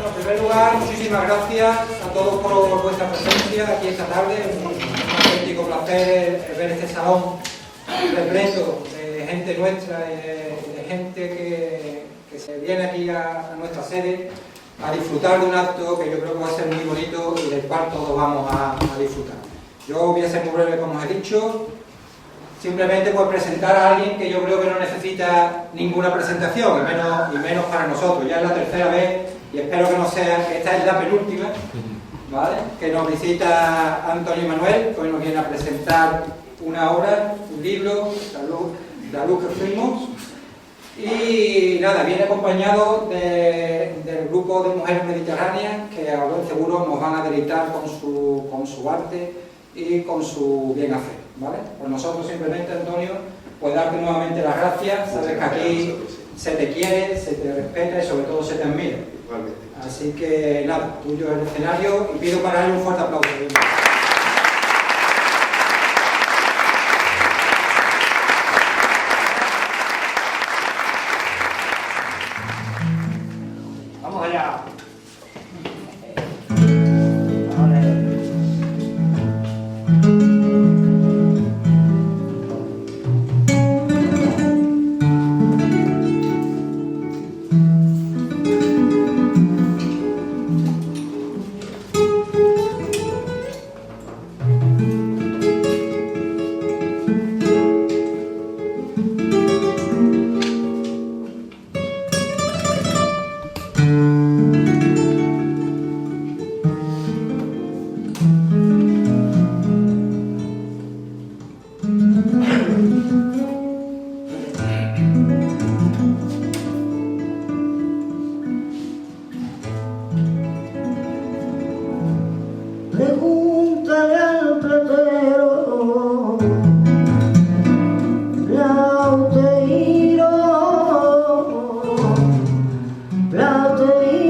Bueno, en primer lugar, muchísimas gracias a todos por vuestra presencia aquí esta tarde. Un auténtico placer ver este salón repleto de gente nuestra y de gente que se viene aquí a nuestra sede a disfrutar de un acto que yo creo que va a ser muy bonito y del cual todos vamos a disfrutar. Yo voy a ser muy breve, como os he dicho, simplemente por presentar a alguien que yo creo que no necesita ninguna presentación, y menos para nosotros. Ya es la tercera vez, y espero que no sea, que esta es la penúltima, ¿vale? Que nos visita Antonio Manuel, que hoy nos viene a presentar una obra, un libro, La luz que fuimos. Y nada, viene acompañado del grupo de mujeres mediterráneas que a buen seguro nos van a deleitar con su arte y con su bien hacer, ¿vale? Pues nosotros simplemente, Antonio, pues darte nuevamente las gracias. Sabes que aquí se te quiere, se te respeta y sobre todo se te admira. Así que nada, tuyo es el escenario y pido para él un fuerte aplauso. Vamos allá. Pregúntale al platero, Plauteiro, Plauteiro.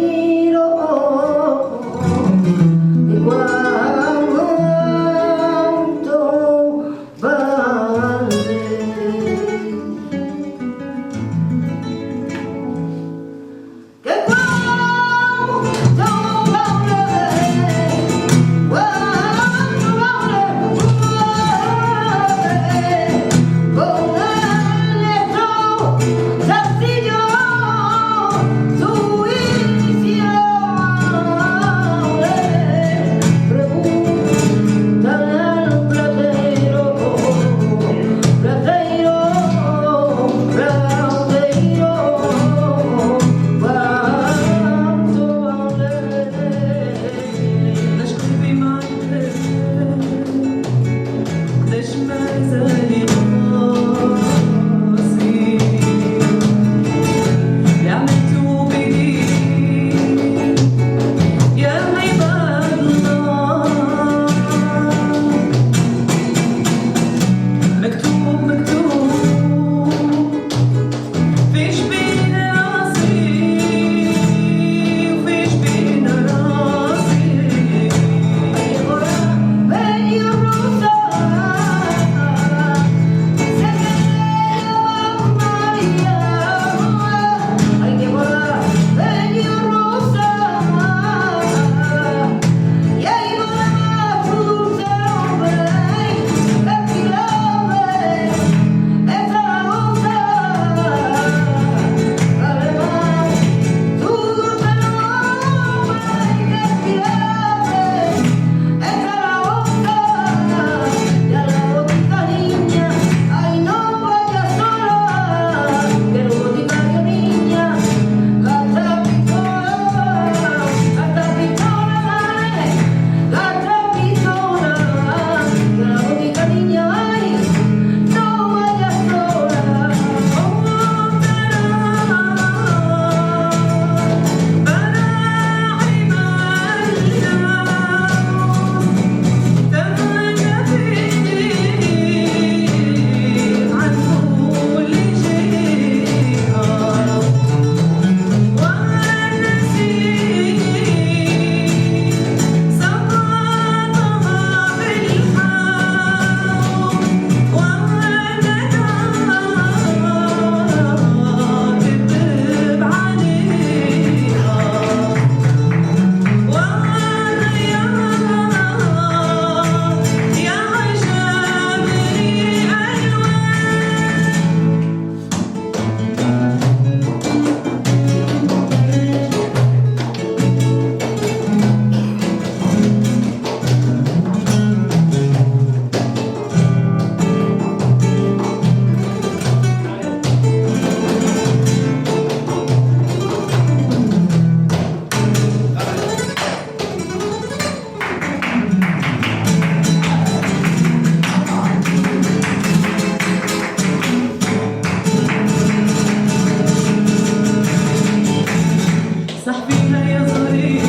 صاحبي هيا صغري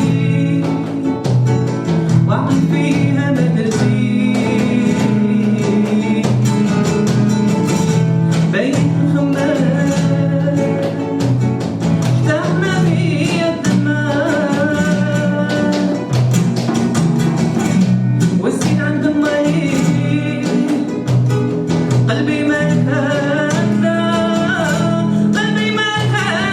وعقل فيها ما ترسي بين الخمار احتمنا بيا الدمار والزين عند المي قلبي ما يتهدى قلبي ما يتهدى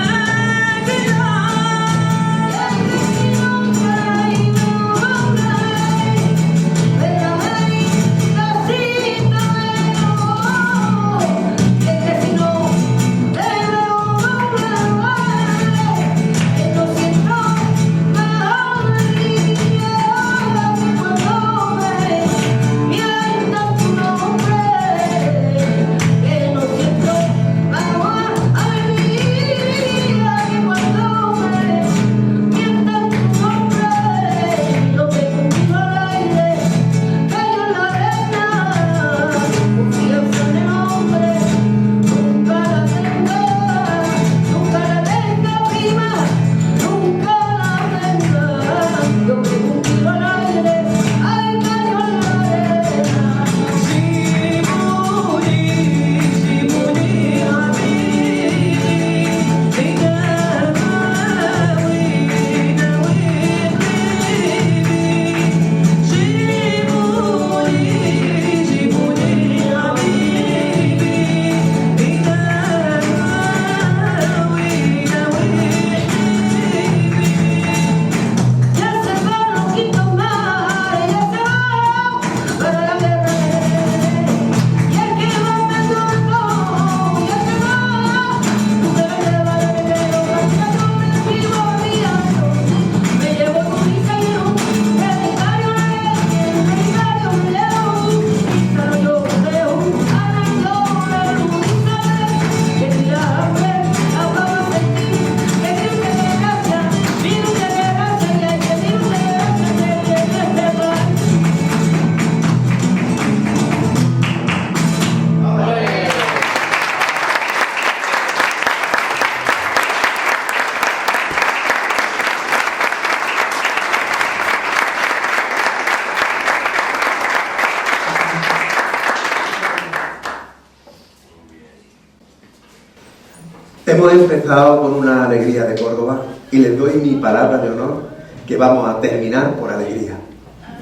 Hemos empezado con una alegría de Córdoba y les doy mi palabra de honor que vamos a terminar por alegría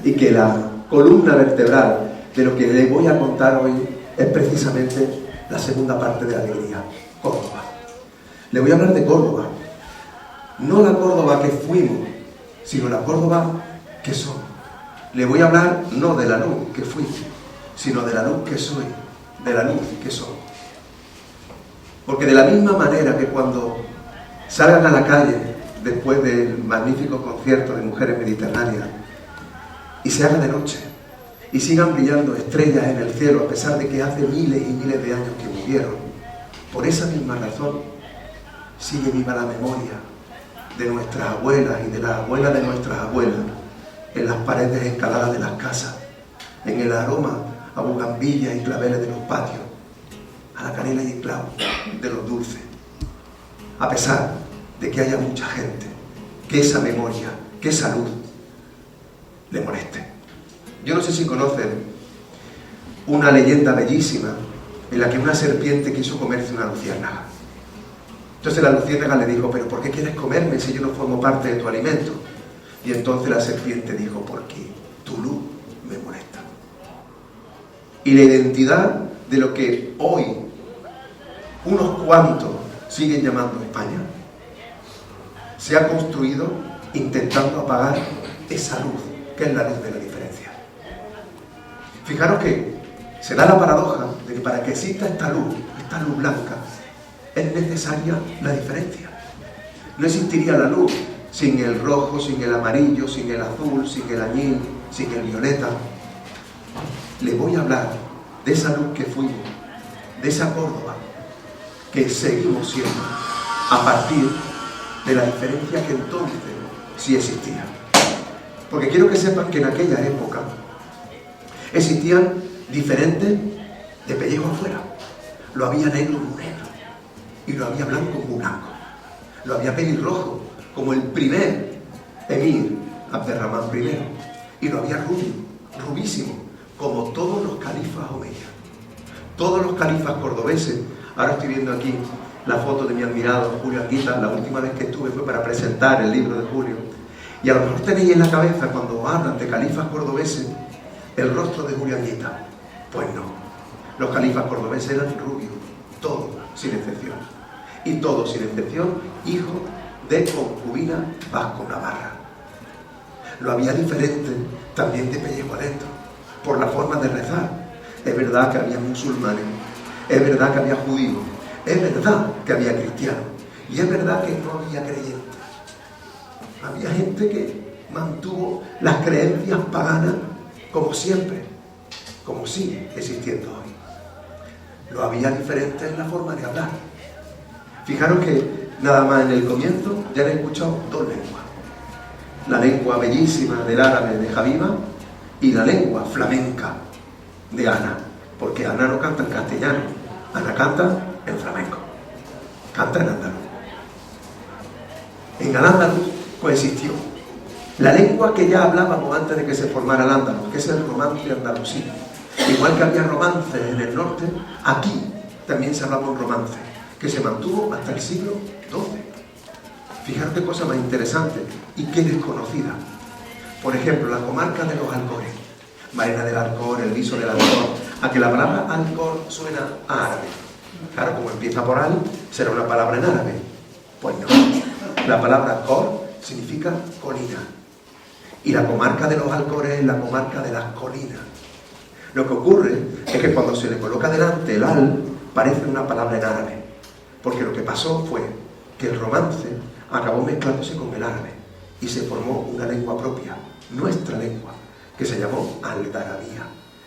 y que la columna vertebral de lo que les voy a contar hoy es precisamente la segunda parte de la alegría, Córdoba. Les voy a hablar de Córdoba, no la Córdoba que fuimos, sino la Córdoba que somos. Les voy a hablar no de la luz que fui, sino de la luz que soy, de la luz que somos. Porque de la misma manera que cuando salgan a la calle después del magnífico concierto de Mujeres Mediterráneas y se haga de noche y sigan brillando estrellas en el cielo a pesar de que hace miles y miles de años que murieron, por esa misma razón sigue viva la memoria de nuestras abuelas y de las abuelas de nuestras abuelas en las paredes escaladas de las casas, en el aroma a bugambillas y claveles de los patios, a la canela y el clavo de los dulces, a pesar de que haya mucha gente que esa memoria, que esa luz le moleste. Yo no sé si conocen una leyenda bellísima en la que una serpiente quiso comerse una luciérnaga. Entonces la luciérnaga le dijo: ¿pero por qué quieres comerme si yo no formo parte de tu alimento? Y entonces la serpiente dijo: porque tu luz me molesta. Y la identidad de lo que hoy unos cuantos siguen llamando España se ha construido intentando apagar esa luz, que es la luz de la diferencia. Fijaros que se da la paradoja de que para que exista esta luz blanca, es necesaria la diferencia. No existiría la luz sin el rojo, sin el amarillo, sin el azul, sin el añil, sin el violeta. Les voy a hablar de esa luz que fuimos, de esa Córdoba que seguimos siendo, a partir de la diferencia que entonces sí existía. Porque quiero que sepan que en aquella época existían diferentes de pellejo afuera. Lo había negro muy negro, y lo había blanco muy blanco. Lo había pelirrojo, como el primer emir, Abderramán I, y lo había rubio, rubísimo, como todos los califas omeyas. Todos los califas cordobeses. Ahora estoy viendo aquí la foto de mi admirado Julio Anguita. La última vez que estuve fue para presentar el libro de Julio. Y a lo mejor tenéis en la cabeza, cuando hablan de califas cordobeses, el rostro de Julio Anguita. Pues no. Los califas cordobeses eran rubios, todos, sin excepción. Y todos, sin excepción, hijos de concubina vasco-navarra. Lo había diferente también de pellejo adentro, por la forma de rezar. Es verdad que había musulmanes, es verdad que había judíos, es verdad que había cristianos, y es verdad que no había creyentes. Había gente que mantuvo las creencias paganas como siempre, como sigue existiendo hoy. Lo había diferente en la forma de hablar. Fijaros que nada más en el comienzo ya he escuchado dos lenguas. La lengua bellísima del árabe de Habiba y la lengua flamenca de Ana, porque Ana no canta en castellano, Ana canta en flamenco, canta en andaluz. En al-Ándalus coexistió la lengua que ya hablábamos antes de que se formara el Ándalus, que es el romance andalusí. Igual que había romances en el norte, aquí también se hablaba un romance, que se mantuvo hasta el siglo XII. Fijaros qué cosa más interesante y qué desconocida. Por ejemplo, la comarca de los Alcores, Marina del Alcor, el Viso del Alcor, a que la palabra Alcor suena a árabe. Claro, como empieza por al, será una palabra en árabe. Pues no. La palabra Alcor significa colina. Y la comarca de los Alcores es la comarca de las colinas. Lo que ocurre es que cuando se le coloca delante el al, parece una palabra en árabe. Porque lo que pasó fue que el romance acabó mezclándose con el árabe y se formó una lengua propia, nuestra lengua, que se llamó algarabía,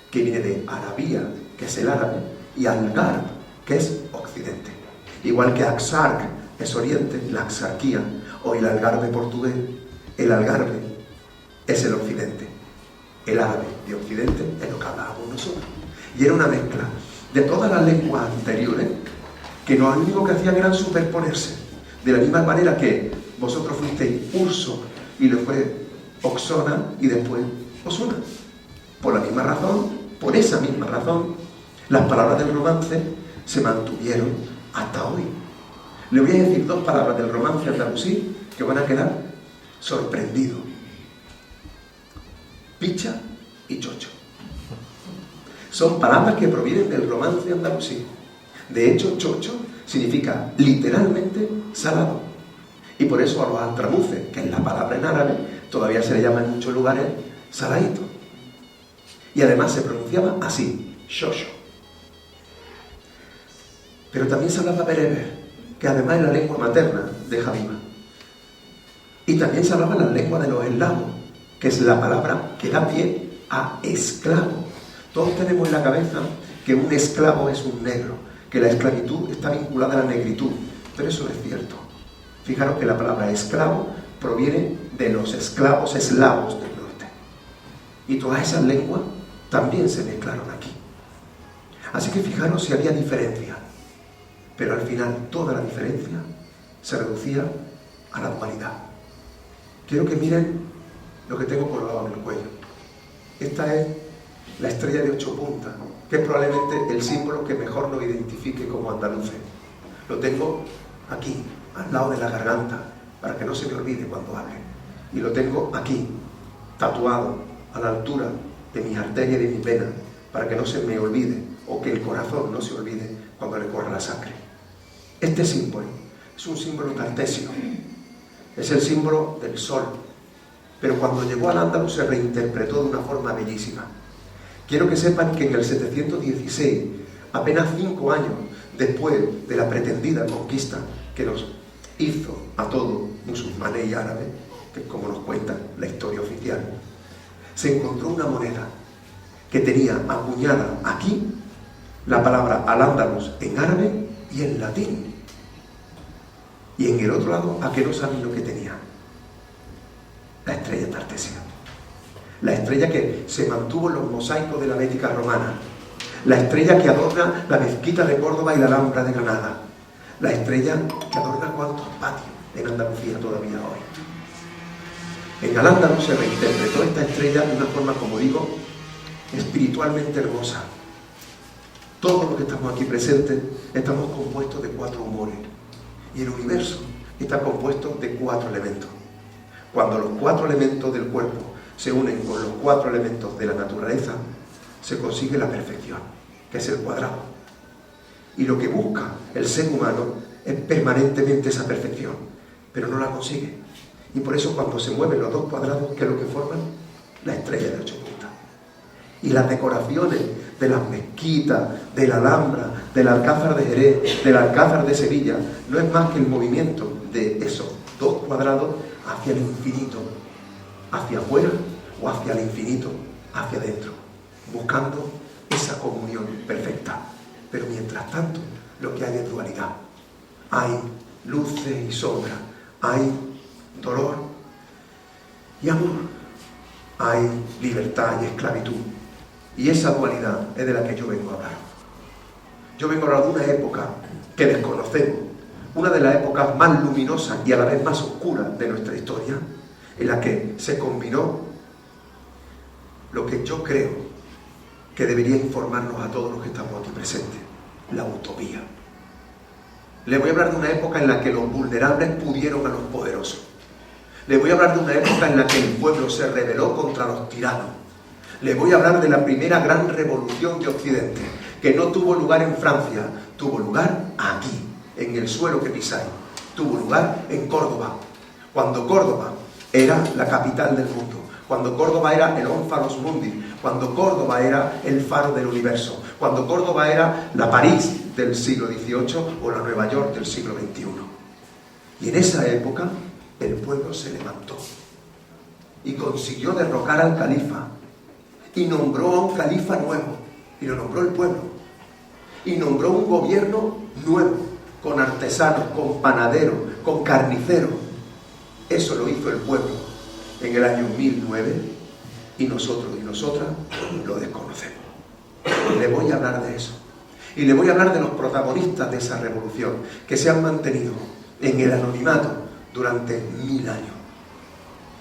que viene de arabía, que es el árabe, y algarb, que es occidente. Igual que Axarc es oriente, la Axarquía, o el algarve portugués, el algarve es el occidente. El árabe de occidente es lo que hablábamos nosotros. Y era una mezcla de todas las lenguas anteriores que lo único que hacían era superponerse. De la misma manera que vosotros fuisteis Urso y le fue Oxona y después Osuna. Por la misma razón, por esa misma razón, las palabras del romance se mantuvieron hasta hoy. Le voy a decir dos palabras del romance andalusí que van a quedar sorprendidos. Picha y chocho. Son palabras que provienen del romance andalusí. De hecho, chocho significa literalmente salado. Y por eso a los altramuces, que es la palabra en árabe, todavía se le llama en muchos lugares saladito. Y además se pronunciaba así, shosho. Pero también se hablaba bereber, que además es la lengua materna de Habiba. Y también se hablaba la lengua de los eslavos, que es la palabra que da pie a esclavo. Todos tenemos en la cabeza que un esclavo es un negro, que la esclavitud está vinculada a la negritud, pero eso no es cierto. Fijaros que la palabra esclavo proviene de los esclavos eslavos del norte. Y todas esas lenguas también se mezclaron aquí. Así que fijaros si había diferencia, pero al final toda la diferencia se reducía a la dualidad. Quiero que miren lo que tengo colgado en el cuello. Esta es la estrella de 8 puntas, que es probablemente el símbolo que mejor nos identifique como andaluces. Lo tengo aquí, al lado de la garganta, para que no se me olvide cuando hable. Y lo tengo aquí, tatuado, a la altura de mis arterias y de mi vena, para que no se me olvide, o que el corazón no se olvide cuando le corra la sangre. Este símbolo es un símbolo cartesio, es el símbolo del sol, pero cuando llegó al Andaluz se reinterpretó de una forma bellísima. Quiero que sepan que en el 716, apenas 5 años después de la pretendida conquista que nos hizo a todos musulmanes y árabes, que como nos cuenta la historia oficial, se encontró una moneda que tenía acuñada aquí la palabra al-Ándalus en árabe y en latín. Y en el otro lado, ¿a qué no saben lo que tenía? La estrella tartesia. La estrella que se mantuvo en los mosaicos de la Bética romana. La estrella que adorna la mezquita de Córdoba y la Alhambra de Granada. La estrella que adorna cuantos patios en Andalucía todavía hoy. En Al-Ándalus se reinterpretó esta estrella de una forma, como digo, espiritualmente hermosa. Todos los que estamos aquí presentes estamos compuestos de 4 humores y el universo está compuesto de 4 elementos. Cuando los 4 elementos del cuerpo se unen con los 4 elementos de la naturaleza, se consigue la perfección, que es el cuadrado. Y lo que busca el ser humano es permanentemente esa perfección, pero no la consigue. Y por eso cuando se mueven los 2 cuadrados, ¿qué es lo que forman? La estrella de 8 puntas. Y las decoraciones de las mezquitas, de la Alhambra, del Alcázar de Jerez, del Alcázar de Sevilla, no es más que el movimiento de esos 2 cuadrados hacia el infinito, hacia afuera o hacia el infinito, hacia adentro, buscando esa comunión perfecta. Pero mientras tanto, lo que hay es dualidad. Hay luces y sombras, hay dolor y amor, hay libertad y esclavitud. Y esa dualidad es de la que yo vengo a hablar. Yo vengo a hablar de una época que desconocemos, una de las épocas más luminosas y a la vez más oscuras de nuestra historia, en la que se combinó lo que yo creo que debería informarnos a todos los que estamos aquí presentes, la utopía. Les voy a hablar de una época en la que los vulnerables pudieron a los poderosos. Les voy a hablar de una época en la que el pueblo se rebeló contra los tiranos. Les voy a hablar de la primera gran revolución de Occidente, que no tuvo lugar en Francia, tuvo lugar aquí, en el suelo que pisáis. Tuvo lugar en Córdoba, cuando Córdoba era la capital del mundo, cuando Córdoba era el Ónfalos Mundi, cuando Córdoba era el faro del universo, cuando Córdoba era la París del siglo XVIII o la Nueva York del siglo XXI. Y en esa época el pueblo se levantó y consiguió derrocar al califa y nombró a un califa nuevo, y lo nombró el pueblo, y nombró un gobierno nuevo, con artesanos, con panaderos, con carniceros. Eso lo hizo el pueblo en el año 1009 y nosotros y nosotras lo desconocemos. Le voy a hablar de eso. Y le voy a hablar de los protagonistas de esa revolución que se han mantenido en el anonimato durante 1000 años.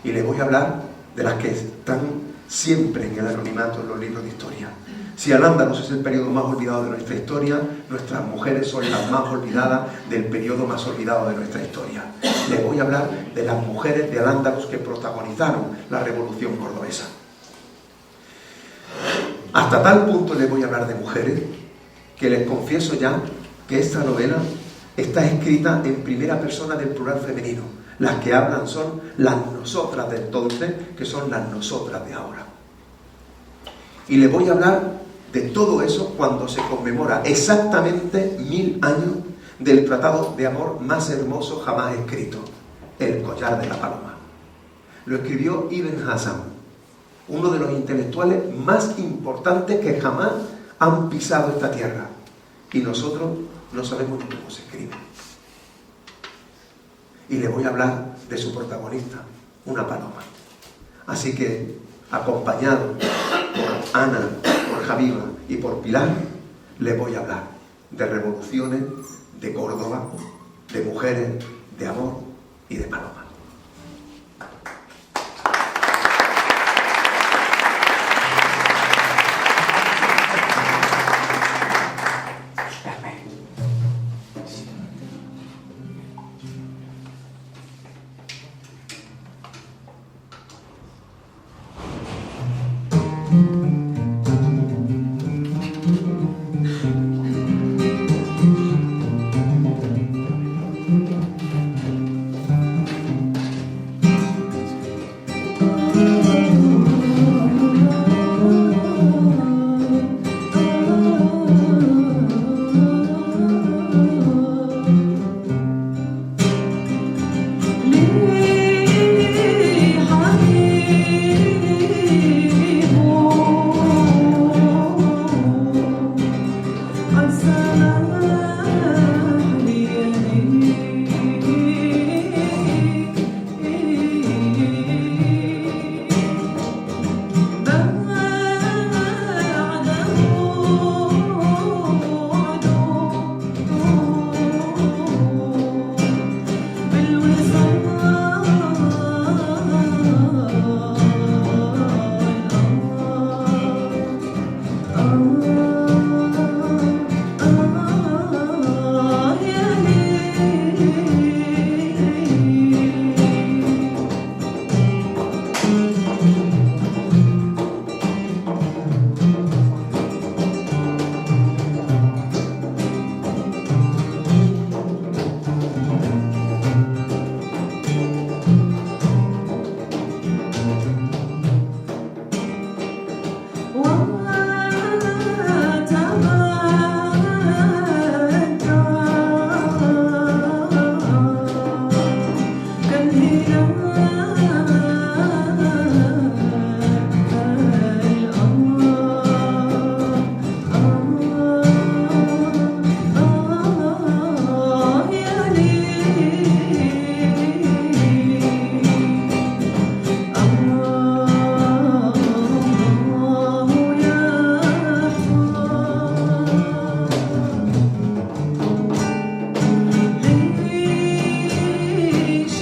Y le voy a hablar de las que están siempre en el anonimato en los libros de historia. Si Al-Ándalus es el periodo más olvidado de nuestra historia, nuestras mujeres son las más olvidadas del periodo más olvidado de nuestra historia. Les voy a hablar de las mujeres de Al-Ándalus que protagonizaron la revolución cordobesa. Hasta tal punto les voy a hablar de mujeres que les confieso ya que esta novela está escrita en primera persona del plural femenino. Las que hablan son las nosotras de entonces, que son las nosotras de ahora. Y les voy a hablar de todo eso cuando se conmemora exactamente 1000 años del tratado de amor más hermoso jamás escrito, El collar de la paloma. Lo escribió Ibn Hazm, uno de los intelectuales más importantes que jamás han pisado esta tierra. Y nosotros no sabemos ni cómo se escribe. Y le voy a hablar de su protagonista, una paloma. Así que, acompañado por Ana, por Javiva y por Pilar, le voy a hablar de revoluciones, de Córdoba, de mujeres, de amor y de paloma. ليش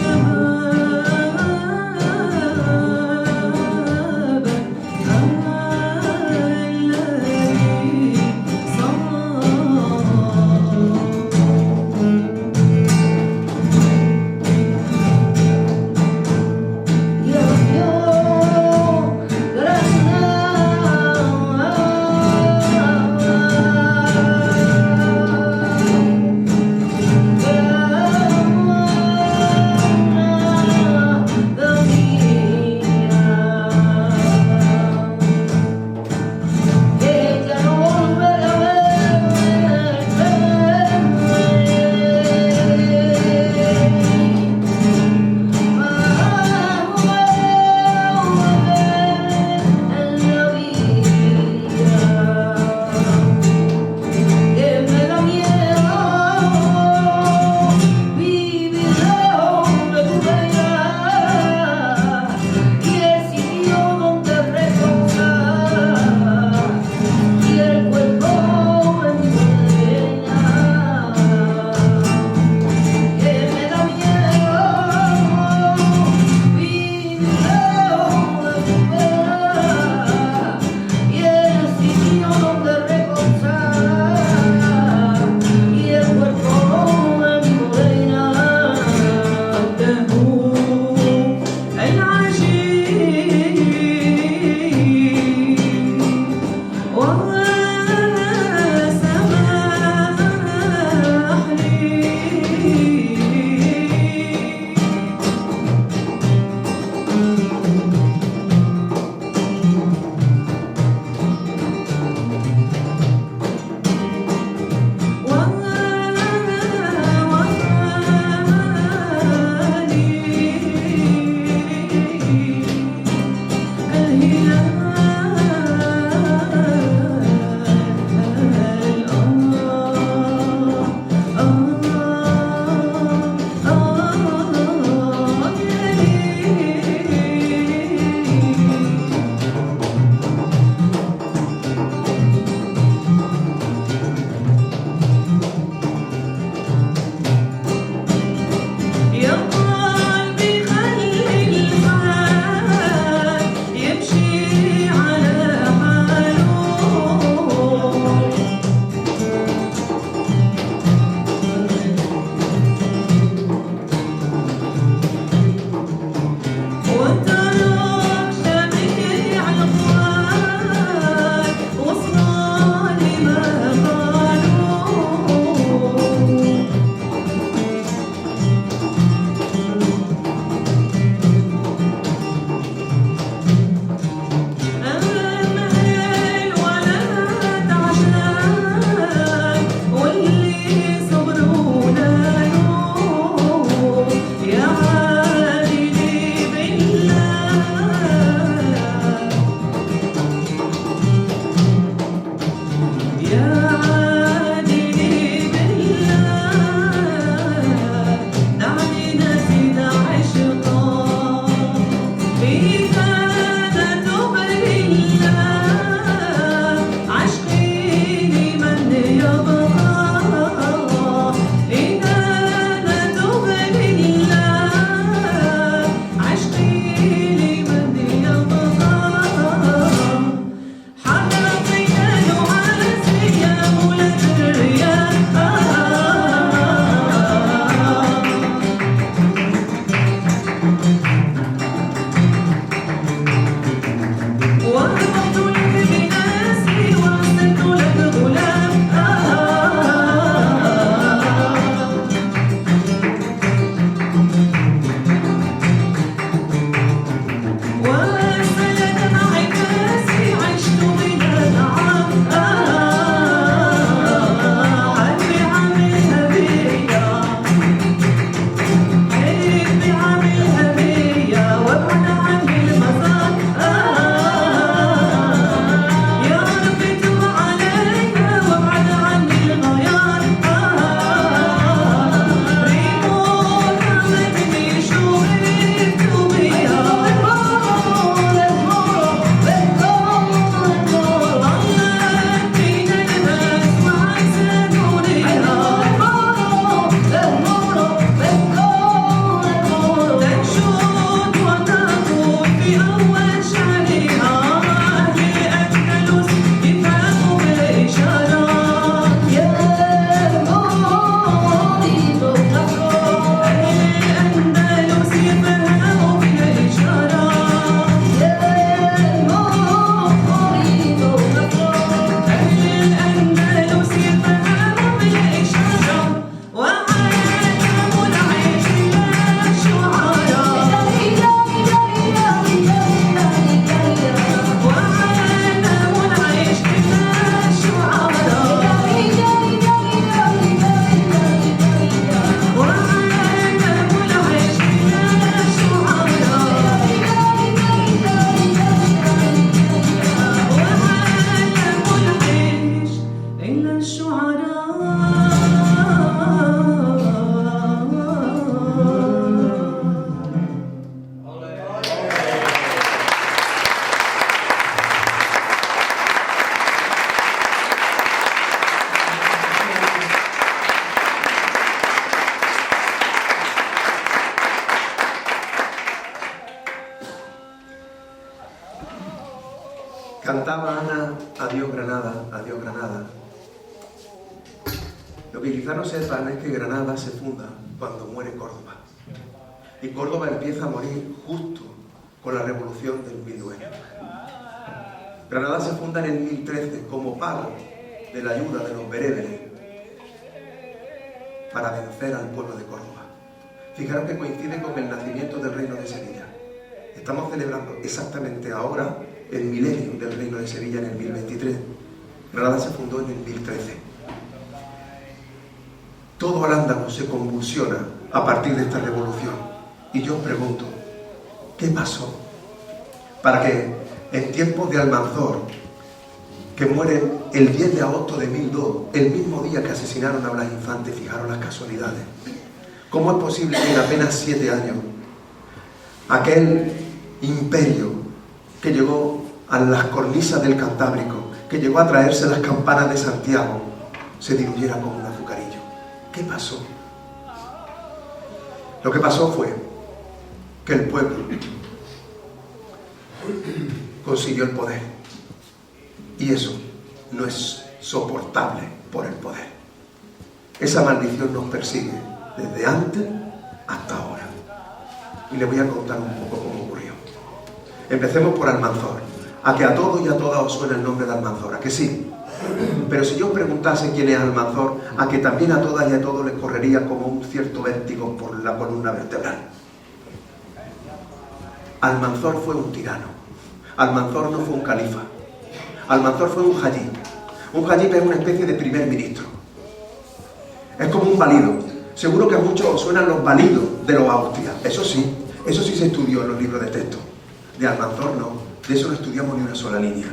Cantaba Ana, adiós Granada, adiós Granada. Lo que quizá no sepan es que Granada se funda cuando muere Córdoba. Y Córdoba empieza a morir justo con la revolución del 19. Granada se funda en el 1013 como pago de la ayuda de los bereberes para vencer al pueblo de Córdoba. Fijaros que coincide con el nacimiento del Reino de Sevilla. Estamos celebrando exactamente ahora el milenio del Reino de Sevilla en el 1023. Granada se fundó en el 1013. Todo Al-Ándalus se convulsiona a partir de esta revolución. Y yo os pregunto, ¿qué pasó para que en tiempos de Almanzor, que muere el 10 de agosto de 1002, el mismo día que asesinaron a Blas Infante, fijaros las casualidades? ¿Cómo es posible que en apenas 7 años aquel imperio que llegó a las cornisas del Cantábrico, que llegó a traerse las campanas de Santiago, se diluyera como un azucarillo? ¿Qué pasó? Lo que pasó fue que el pueblo consiguió el poder, y eso no es soportable por el poder. Esa maldición nos persigue desde antes hasta ahora, y les voy a contar un poco cómo ocurrió. Empecemos por Almanzor. A que a todos y a todas os suena el nombre de Almanzor, ¿a que sí? Pero si yo os preguntase quién es Almanzor, a que también a todas y a todos les correría como un cierto vértigo por la columna vertebral. Almanzor fue un tirano. Almanzor no fue un califa. Almanzor fue un hajib. Un hajib es una especie de primer ministro. Es como un valido. Seguro que a muchos os suenan los validos de los Austrias. Eso sí se estudió en los libros de texto. De Almanzor no, de eso no estudiamos ni una sola línea.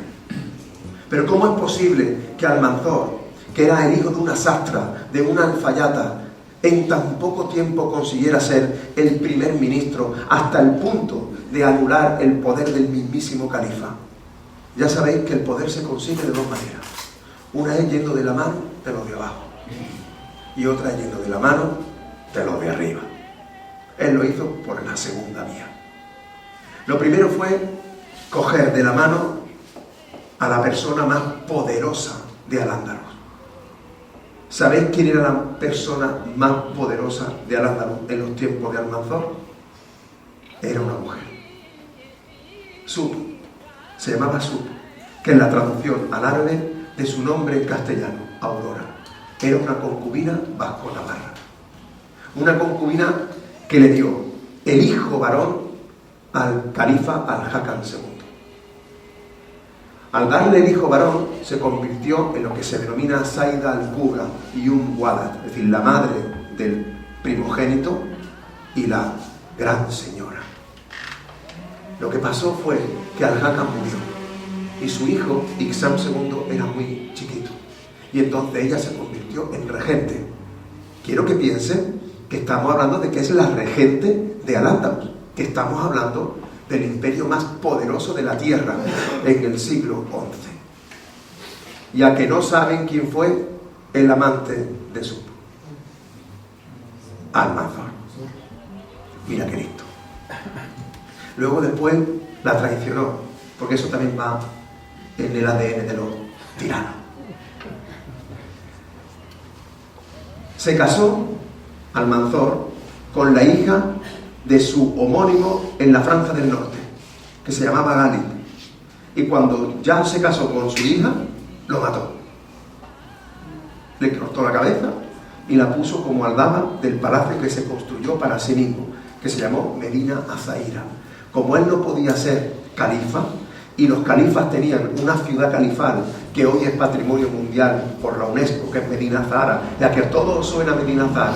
Pero ¿cómo es posible que Almanzor, que era el hijo de una sastra, de una alfayata, en tan poco tiempo consiguiera ser el primer ministro hasta el punto de anular el poder del mismísimo califa? Ya sabéis que el poder se consigue de dos maneras. Una es yendo de la mano de los de abajo, y otra es yendo de la mano de los de arriba. Él lo hizo por la segunda vía. Lo primero fue coger de la mano a la persona más poderosa de Al-Ándalus. ¿Sabéis quién era la persona más poderosa de Al-Ándalus en los tiempos de Almanzor? Era una mujer. Sub, se llamaba Sub, que es la traducción al árabe de su nombre en castellano, Aurora. Era una concubina vasco-navarra. Una concubina que le dio el hijo varón al califa Al-Hakam II. Al darle el hijo varón, se convirtió en lo que se denomina Saida al-Kubra y Walad, es decir, la madre del primogénito y la gran señora. Lo que pasó fue que Al-Hakam murió y su hijo, Iksam II, era muy chiquito, y entonces ella se convirtió en regente. Quiero que piensen que estamos hablando de que es la regente de Al-Ándalus, que estamos hablando del imperio más poderoso de la tierra en el siglo XI. Ya que no saben quién fue el amante de Sub, Almanzor. Mira qué listo. Luego después la traicionó, porque eso también va en el ADN de los tiranos. Se casó Almanzor con la hija de su homónimo en la Francia del Norte, que se llamaba Galip, y cuando ya se casó con su hija, lo mató. Le cortó la cabeza y la puso como aldama del palacio que se construyó para sí mismo, que se llamó Medina Azaira. Como él no podía ser califa, y los califas tenían una ciudad califal que hoy es patrimonio mundial por la UNESCO, que es Medina Zahara, ya que todo suena a Medina Zahara,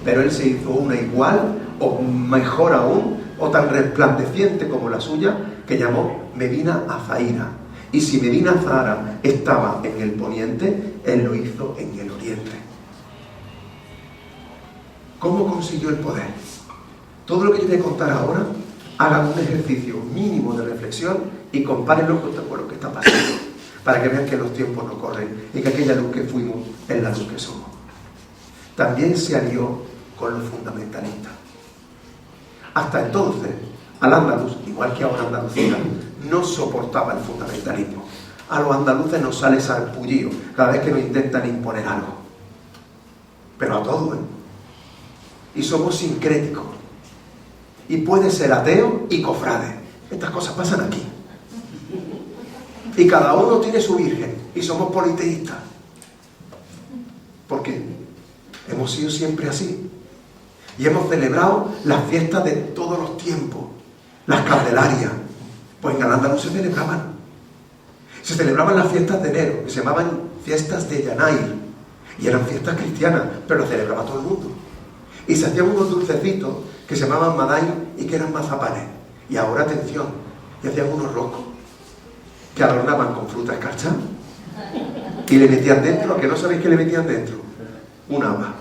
pero él se hizo una igual, o mejor aún, o tan resplandeciente como la suya, que llamó Medina Azaira. Y si Medina Zahara estaba en el poniente, él lo hizo en el oriente. ¿Cómo consiguió el poder? Todo lo que yo voy a contar ahora, hagan un ejercicio mínimo de reflexión y compárenlo con lo que está pasando, para que vean que los tiempos no corren y que aquella luz que fuimos es la luz que somos. También se alió con los fundamentalistas. Hasta entonces, Al-Ándalus, igual que ahora Andalucía, no soportaba el fundamentalismo. a los andaluces nos sale sarpullido cada vez que nos intentan imponer algo. Pero a todo, ¿eh? Y somos sincréticos. Y puede ser ateo y cofrade. Estas cosas pasan aquí. Y cada uno tiene su virgen. Y somos politeístas. Porque hemos sido siempre así. Y hemos celebrado las fiestas de todos los tiempos. Las candelarias. Pues en Al-Ándalus se celebraban. Se celebraban las fiestas de enero, que se llamaban fiestas de Yanair. Y eran fiestas cristianas, pero las celebraba todo el mundo. Y se hacían unos dulcecitos que se llamaban madai y que eran mazapanes. Y ahora, atención, y hacían unos roscos que adornaban con fruta escarchada y le metían dentro, ¿a que no sabéis qué le metían dentro? Un haba.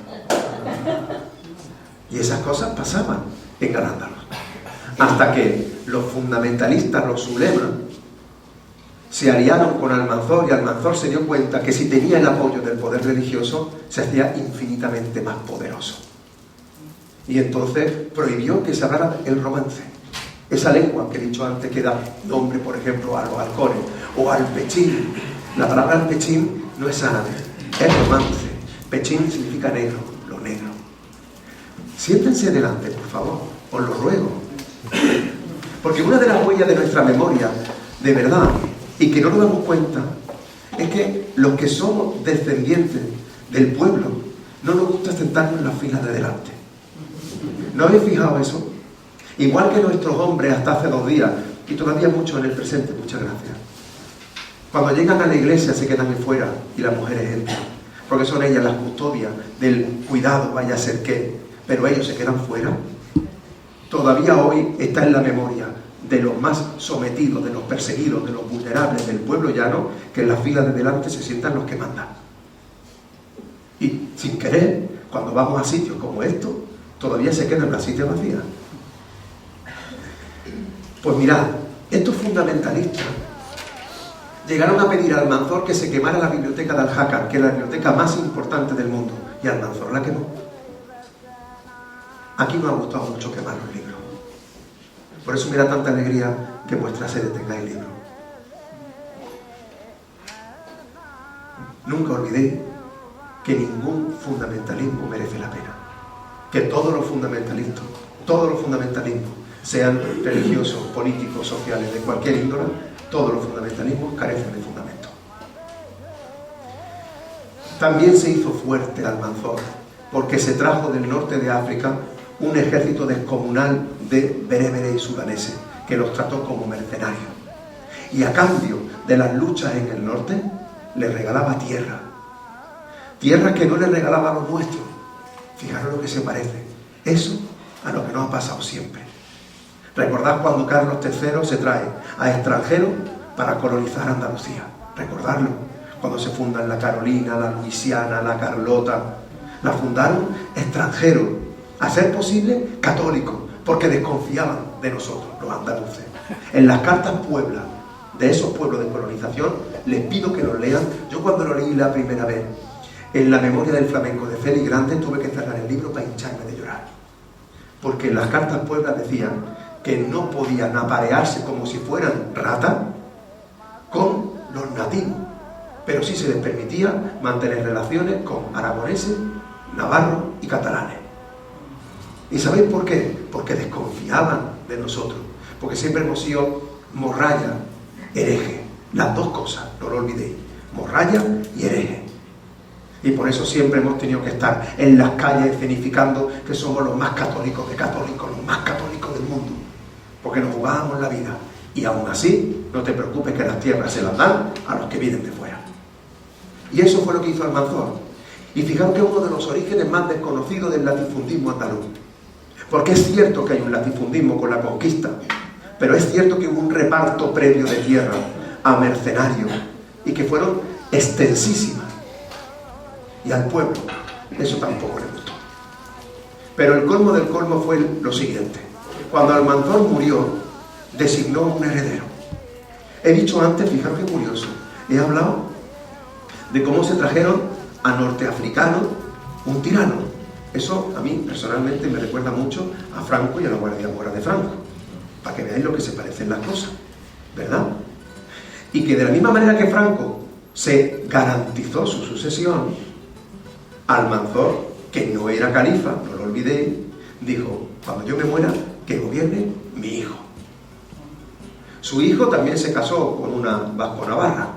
Y esas cosas pasaban en Al-Ándalus. Hasta que los fundamentalistas, los ulemas, se aliaron con Almanzor y Almanzor se dio cuenta que si tenía el apoyo del poder religioso se hacía infinitamente más poderoso. Y entonces prohibió que se hablara el romance. Esa lengua que he dicho antes que da nombre, por ejemplo, a los halcones o al pechín. La palabra pechín no es árabe, es romance. Pechín significa negro, lo negro. Siéntense delante, por favor, os lo ruego. Porque una de las huellas de nuestra memoria, de verdad, y que no nos damos cuenta, es que los que somos descendientes del pueblo no nos gusta sentarnos en las filas de delante. ¿No habéis fijado eso? Igual que nuestros hombres hasta hace 2 días, y todavía muchos en el presente, muchas gracias, cuando llegan a la iglesia se quedan fuera y las mujeres entran, porque son ellas las custodias del cuidado, vaya a ser que, pero ellos se quedan fuera. Todavía hoy está en la memoria de los más sometidos, de los perseguidos, de los vulnerables del pueblo llano, que en las filas de delante se sientan los que mandan. Y sin querer, cuando vamos a sitios como estos, todavía se quedan las sillas vacías. Pues mirad, estos fundamentalistas llegaron a pedir a Almanzor que se quemara la biblioteca de Al-Hakam, que es la biblioteca más importante del mundo, y Almanzor la quemó. Aquí nos ha gustado mucho quemar los libros. Por eso me da tanta alegría que vuestra sede tenga el libro. Nunca olvidéis que ningún fundamentalismo merece la pena. Que todos los fundamentalismos, sean religiosos, políticos, sociales, de cualquier índole, todos los fundamentalismos carecen de fundamento. También se hizo fuerte Almanzor, porque se trajo del norte de África un ejército descomunal de bereberes y sudaneses, que los trató como mercenarios. Y a cambio de las luchas en el norte, les regalaba tierra. Tierra que no les regalaba a los nuestros. Fijaros lo que se parece. Eso a lo que nos ha pasado siempre. Recordad cuando Carlos III se trae a extranjeros para colonizar Andalucía. Recordadlo. Cuando se fundan la Carolina, la Luisiana, la Carlota. La fundaron extranjeros. A ser posible, católicos, porque desconfiaban de nosotros, los andaluces. En las cartas Puebla, de esos pueblos de colonización, les pido que los lean. Yo cuando lo leí la primera vez, en la memoria del flamenco de Félix Grande, tuve que cerrar el libro para hincharme de llorar. Porque en las cartas Puebla decían que no podían aparearse como si fueran ratas con los nativos, pero sí se les permitía mantener relaciones con aragoneses, navarros y catalanes. ¿Y sabéis por qué? Porque desconfiaban de nosotros, porque siempre hemos sido morralla, hereje, las dos cosas, no lo olvidéis, morralla y hereje. Y por eso siempre hemos tenido que estar en las calles escenificando que somos los más católicos de católicos, los más católicos del mundo, porque nos jugábamos la vida. Y aún así, no te preocupes que las tierras se las dan a los que vienen de fuera. Y eso fue lo que hizo Almanzor. Y fijaros que es uno de los orígenes más desconocidos del latifundismo andaluz. Porque es cierto que hay un latifundismo con la conquista, pero es cierto que hubo un reparto previo de tierra a mercenarios y que fueron extensísimas. Y al pueblo eso tampoco le gustó. Pero el colmo del colmo fue lo siguiente. Cuando Almanzor murió, designó un heredero. He dicho antes, fijaros qué curioso, he hablado de cómo se trajeron a norteafricanos un tirano. Eso a mí personalmente me recuerda mucho a Franco y a la Guardia Mora de Franco, para que veáis lo que se parecen las cosas, ¿verdad? Y que de la misma manera que Franco se garantizó su sucesión, Almanzor, que no era califa, no lo olvidéis, dijo, cuando yo me muera, que gobierne mi hijo. Su hijo también se casó con una vasco-navarra,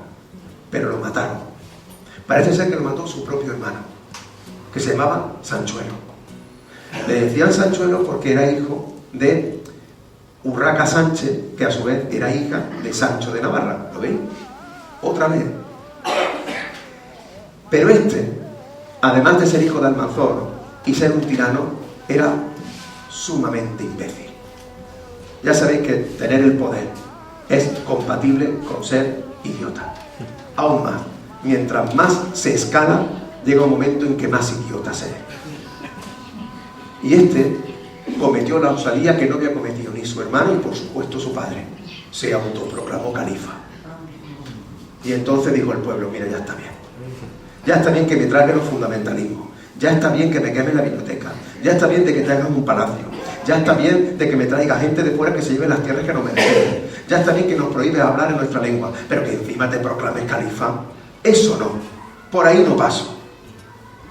pero lo mataron. Parece ser que lo mató su propio hermano, que se llamaba Sanchuelo. Le decían Sanchuelo porque era hijo de Urraca Sánchez, que a su vez era hija de Sancho de Navarra. ¿Lo veis? Otra vez. Pero este, además de ser hijo de Almanzor y ser un tirano, era sumamente imbécil. Ya sabéis que tener el poder es compatible con ser idiota. Aún más, mientras más se escala, llega un momento en que más idiota se es. Y este cometió la osadía que no había cometido ni su hermano y por supuesto su padre. Se autoproclamó califa. Y entonces dijo el pueblo, mira, ya está bien. Ya está bien que me traigan los fundamentalismos. Ya está bien que me queme la biblioteca. Ya está bien de que traigan un palacio. Ya está bien de que me traiga gente de fuera que se lleve las tierras que no merecen. Ya está bien que nos prohíbe hablar en nuestra lengua. Pero que encima te proclames califa. Eso no. Por ahí no paso.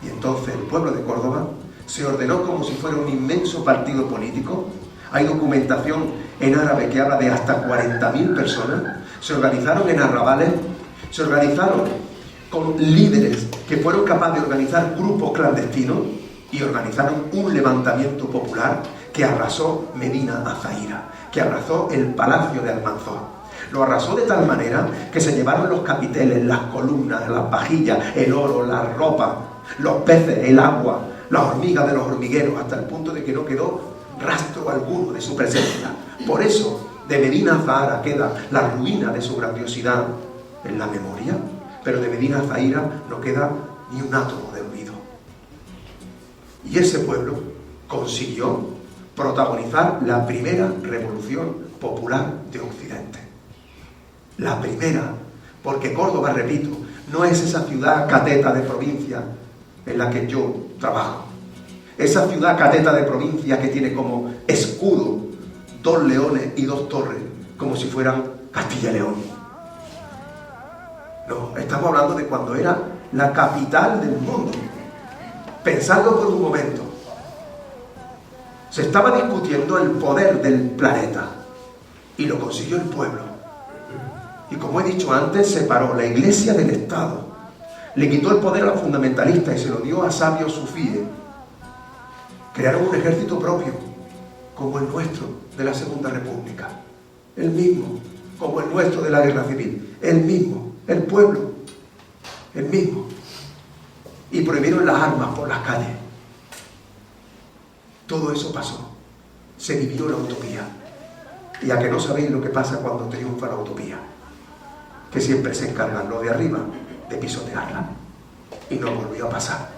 Y entonces el pueblo de Córdoba se ordenó como si fuera un inmenso partido político. Hay documentación en árabe que habla de hasta 40.000 personas. Se organizaron en arrabales. Se organizaron con líderes que fueron capaces de organizar grupos clandestinos y organizaron un levantamiento popular que arrasó Medina Azaira, que arrasó el palacio de Almanzor. Lo arrasó de tal manera que se llevaron los capiteles, las columnas, las vajillas, el oro, la ropa, los peces, el agua, las hormigas de los hormigueros, hasta el punto de que no quedó rastro alguno de su presencia. Por eso, de Medina Azahara queda la ruina de su grandiosidad en la memoria, pero de Medina Azaira no queda ni un átomo de olvido. Y ese pueblo consiguió protagonizar la primera revolución popular de Occidente. La primera, porque Córdoba, repito, no es esa ciudad cateta de provincia en la que yo trabajo. Esa ciudad cateta de provincia que tiene como escudo 2 leones y 2 torres, como si fueran Castilla y León. No, estamos hablando de cuando era la capital del mundo. Pensadlo por un momento. Se estaba discutiendo el poder del planeta y lo consiguió el pueblo. Y como he dicho antes, separó la iglesia del Estado. Le quitó el poder a los fundamentalistas y se lo dio a sabios sufíes. Crearon un ejército propio, como el nuestro de la Segunda República. El mismo, como el nuestro de la Guerra Civil. El mismo, el pueblo. El mismo. Y prohibieron las armas por las calles. Todo eso pasó. Se vivió la utopía. Y a que no sabéis lo que pasa cuando triunfa la utopía. Que siempre se encargan los de arriba de pisotearla. Y no volvió a pasar.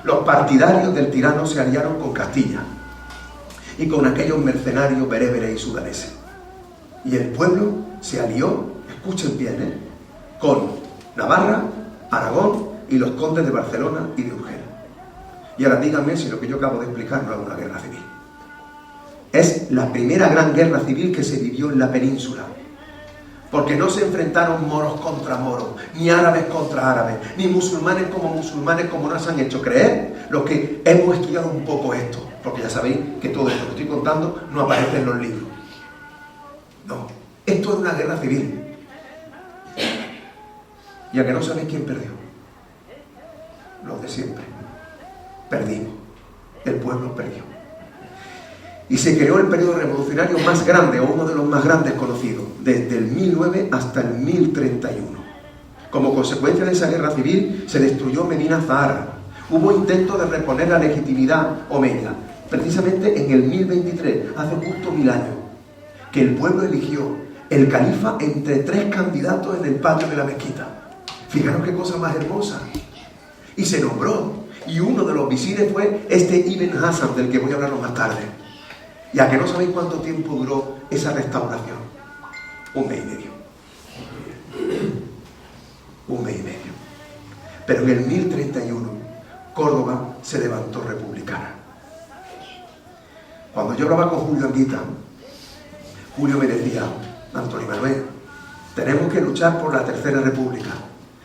Los partidarios del tirano se aliaron con Castilla y con aquellos mercenarios bereberes y sudaneses. Y el pueblo se alió, escuchen bien, con Navarra, Aragón y los condes de Barcelona y de Urgel. Y ahora díganme si lo que yo acabo de explicar no es una guerra civil. Es la primera gran guerra civil que se vivió en la península. Porque no se enfrentaron moros contra moros, ni árabes contra árabes, ni musulmanes como nos han hecho creer los que hemos estudiado un poco esto. Porque ya sabéis que todo esto que estoy contando no aparece en los libros. No, esto es una guerra civil. Y a que no sabéis quién perdió. Los de siempre. Perdimos. El pueblo perdió. Y se creó el periodo revolucionario más grande, o uno de los más grandes conocidos, desde el 1009 hasta el 1031. Como consecuencia de esa guerra civil, se destruyó Medina Azahara. Hubo intentos de reponer la legitimidad omeya, precisamente en el 1023, hace justo 1000 años, que el pueblo eligió el califa entre 3 candidatos en el patio de la mezquita. Fijaros qué cosa más hermosa. Y se nombró, y uno de los visires fue este Ibn Hassan, del que voy a hablar más tarde. Y a que no sabéis cuánto tiempo duró esa restauración. 1 mes y medio. 1 mes y medio. Pero en el 1031, Córdoba se levantó republicana. Cuando yo hablaba con Julio Anguita, Julio me decía, Antonio Manuel, tenemos que luchar por la tercera república.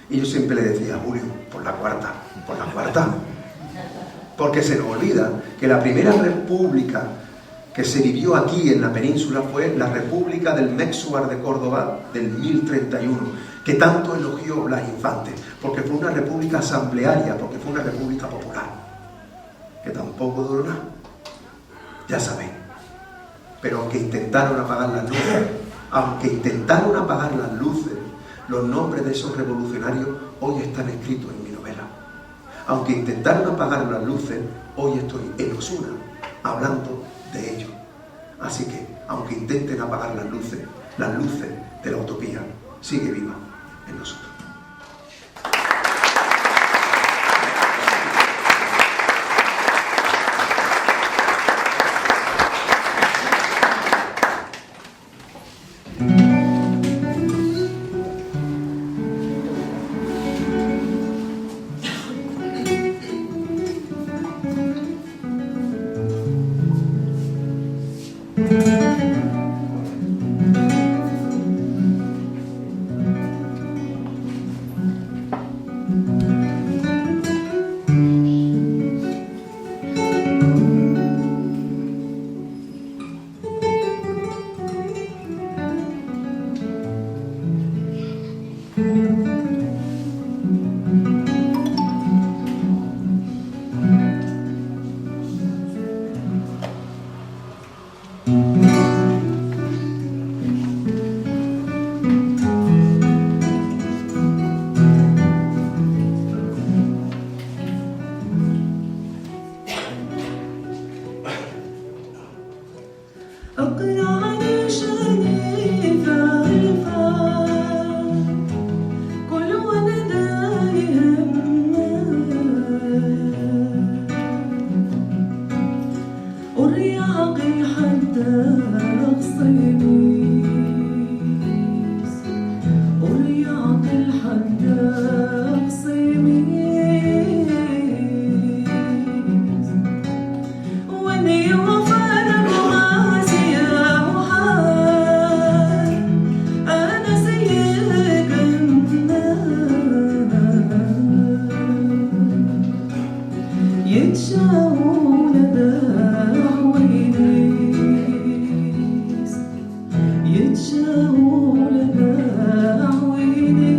Y yo siempre le decía a Julio, por la cuarta. Porque se nos olvida que la primera república que se vivió aquí en la península fue la República del Mexuar de Córdoba del 1031, que tanto elogió Blas Infante, porque fue una república asamblearia, porque fue una república popular, que tampoco duró nada, ya sabéis. Pero aunque intentaron apagar las luces, los nombres de esos revolucionarios hoy están escritos en mi novela. Aunque intentaron apagar las luces, hoy estoy en Osuna hablando de ello. Así que, aunque intenten apagar las luces de la utopía sigue viva en nosotros. أقنعني شريف الفار كل وندائهم الرياق حتى أغصيميس الرياق حتى أغصيميس وني وفار الغازي وحار أنا سيد النار يتشاون دعوينيس يتشاون دعوينيس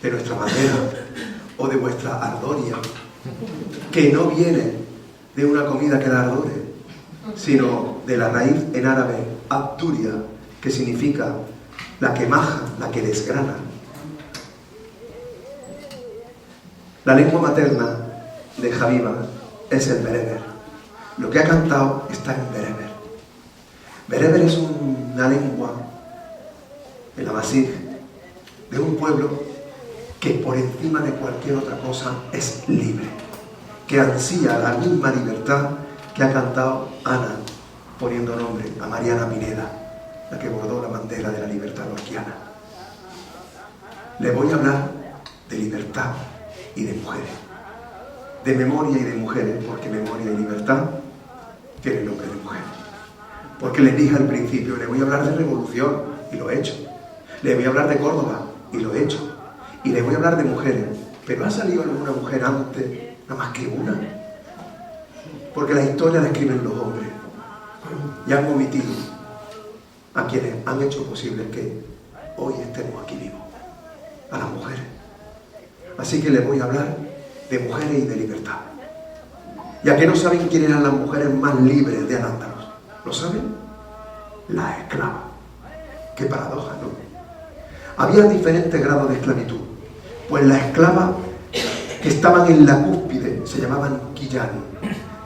de nuestra madera o de vuestra ardoria, que no viene de una comida que da ardores, sino de la raíz en árabe abduria, que significa la que maja, la que desgrana. La lengua materna de Habiba es el bereber. Lo que ha cantado está en bereber. Bereber es una lengua, el amasij, de un pueblo que por encima de cualquier otra cosa es libre, que ansía la misma libertad que ha cantado Ana, poniendo nombre a Mariana Pineda, la que bordó la bandera de la libertad lorquiana. Le voy a hablar de libertad y de mujeres, de memoria y de mujeres, porque memoria y libertad tienen nombre de mujer. Porque les dije al principio, le voy a hablar de revolución, y lo he hecho. Le voy a hablar de Córdoba, y lo he hecho. Y le voy a hablar de mujeres, pero ¿ha salido alguna mujer antes, nada más que una? Porque la historia la escriben los hombres, y han omitido a quienes han hecho posible que hoy estemos aquí vivos, a las mujeres. Así que les voy a hablar de mujeres y de libertad. ¿Y a qué no saben quiénes eran las mujeres más libres de Al-Ándalus? ¿Lo saben? Las esclavas. Qué paradoja, ¿no? Había diferentes grados de esclavitud. Pues las esclavas que estaban en la cúspide se llamaban quillán.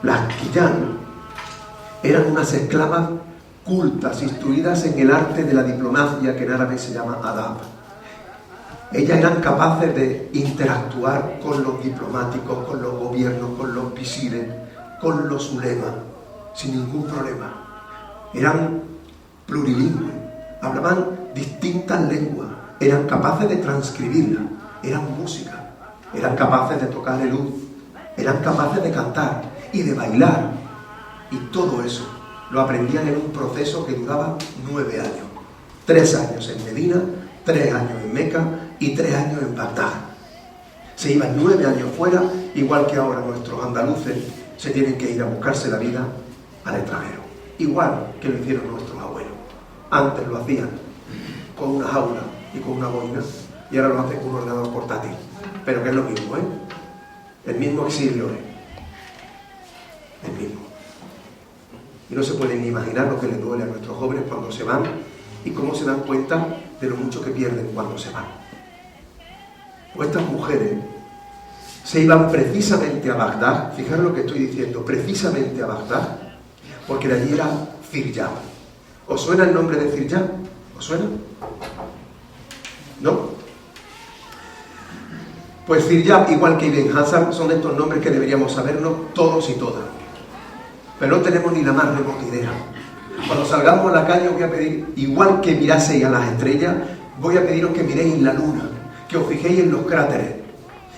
Las quillán eran unas esclavas cultas, instruidas en el arte de la diplomacia, que en árabe se llama adab. Ellas eran capaces de interactuar con los diplomáticos, con los gobiernos, con los visires, con los ulemas, sin ningún problema. Eran plurilingües, hablaban distintas lenguas, eran capaces de transcribirlas, eran música, eran capaces de tocar el ud, eran capaces de cantar y de bailar. Y todo eso lo aprendían en un proceso que duraba 9 años. 3 años en Medina, 3 años en Meca y 3 años en Bagdad. Se iban 9 años fuera, igual que ahora nuestros andaluces se tienen que ir a buscarse la vida al extranjero. Igual que lo hicieron nuestros abuelos. Antes lo hacían con una jaula y con una boina, y ahora lo hacen con un ordenador portátil. Pero que es lo mismo, ¿eh? El mismo exilio es. El mismo. Y no se pueden ni imaginar lo que les duele a nuestros jóvenes cuando se van y cómo se dan cuenta de lo mucho que pierden cuando se van. Pues estas mujeres se iban precisamente a Bagdad, fijaros lo que estoy diciendo, precisamente a Bagdad, porque de allí era Firyab. ¿Os suena el nombre de Firyab? ¿Os suena? ¿No? Pues Firyab, igual que Ibn Hasan, son estos nombres que deberíamos sabernos todos y todas. Pero no tenemos ni la más remota idea. Cuando salgamos a la calle os voy a pedir, igual que miraseis a las estrellas, voy a pediros que miréis la luna, que os fijéis en los cráteres.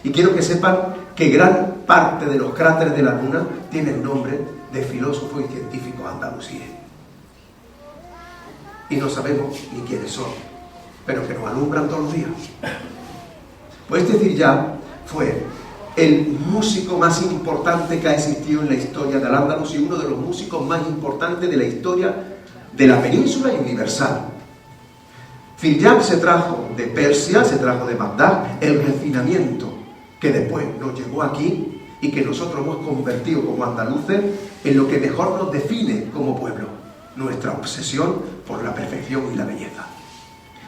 Y quiero que sepan que gran parte de los cráteres de la luna tienen nombre de filósofos y científicos andalusíes. Y no sabemos ni quiénes son, pero que nos alumbran todos los días. Pues este Firyab fue el músico más importante que ha existido en la historia de Al-Ándalus y uno de los músicos más importantes de la historia de la península y universal. Firyab se trajo de Persia, se trajo de Bagdad, el refinamiento que después nos llegó aquí y que nosotros hemos convertido como andaluces en lo que mejor nos define como pueblo, nuestra obsesión por la perfección y la belleza.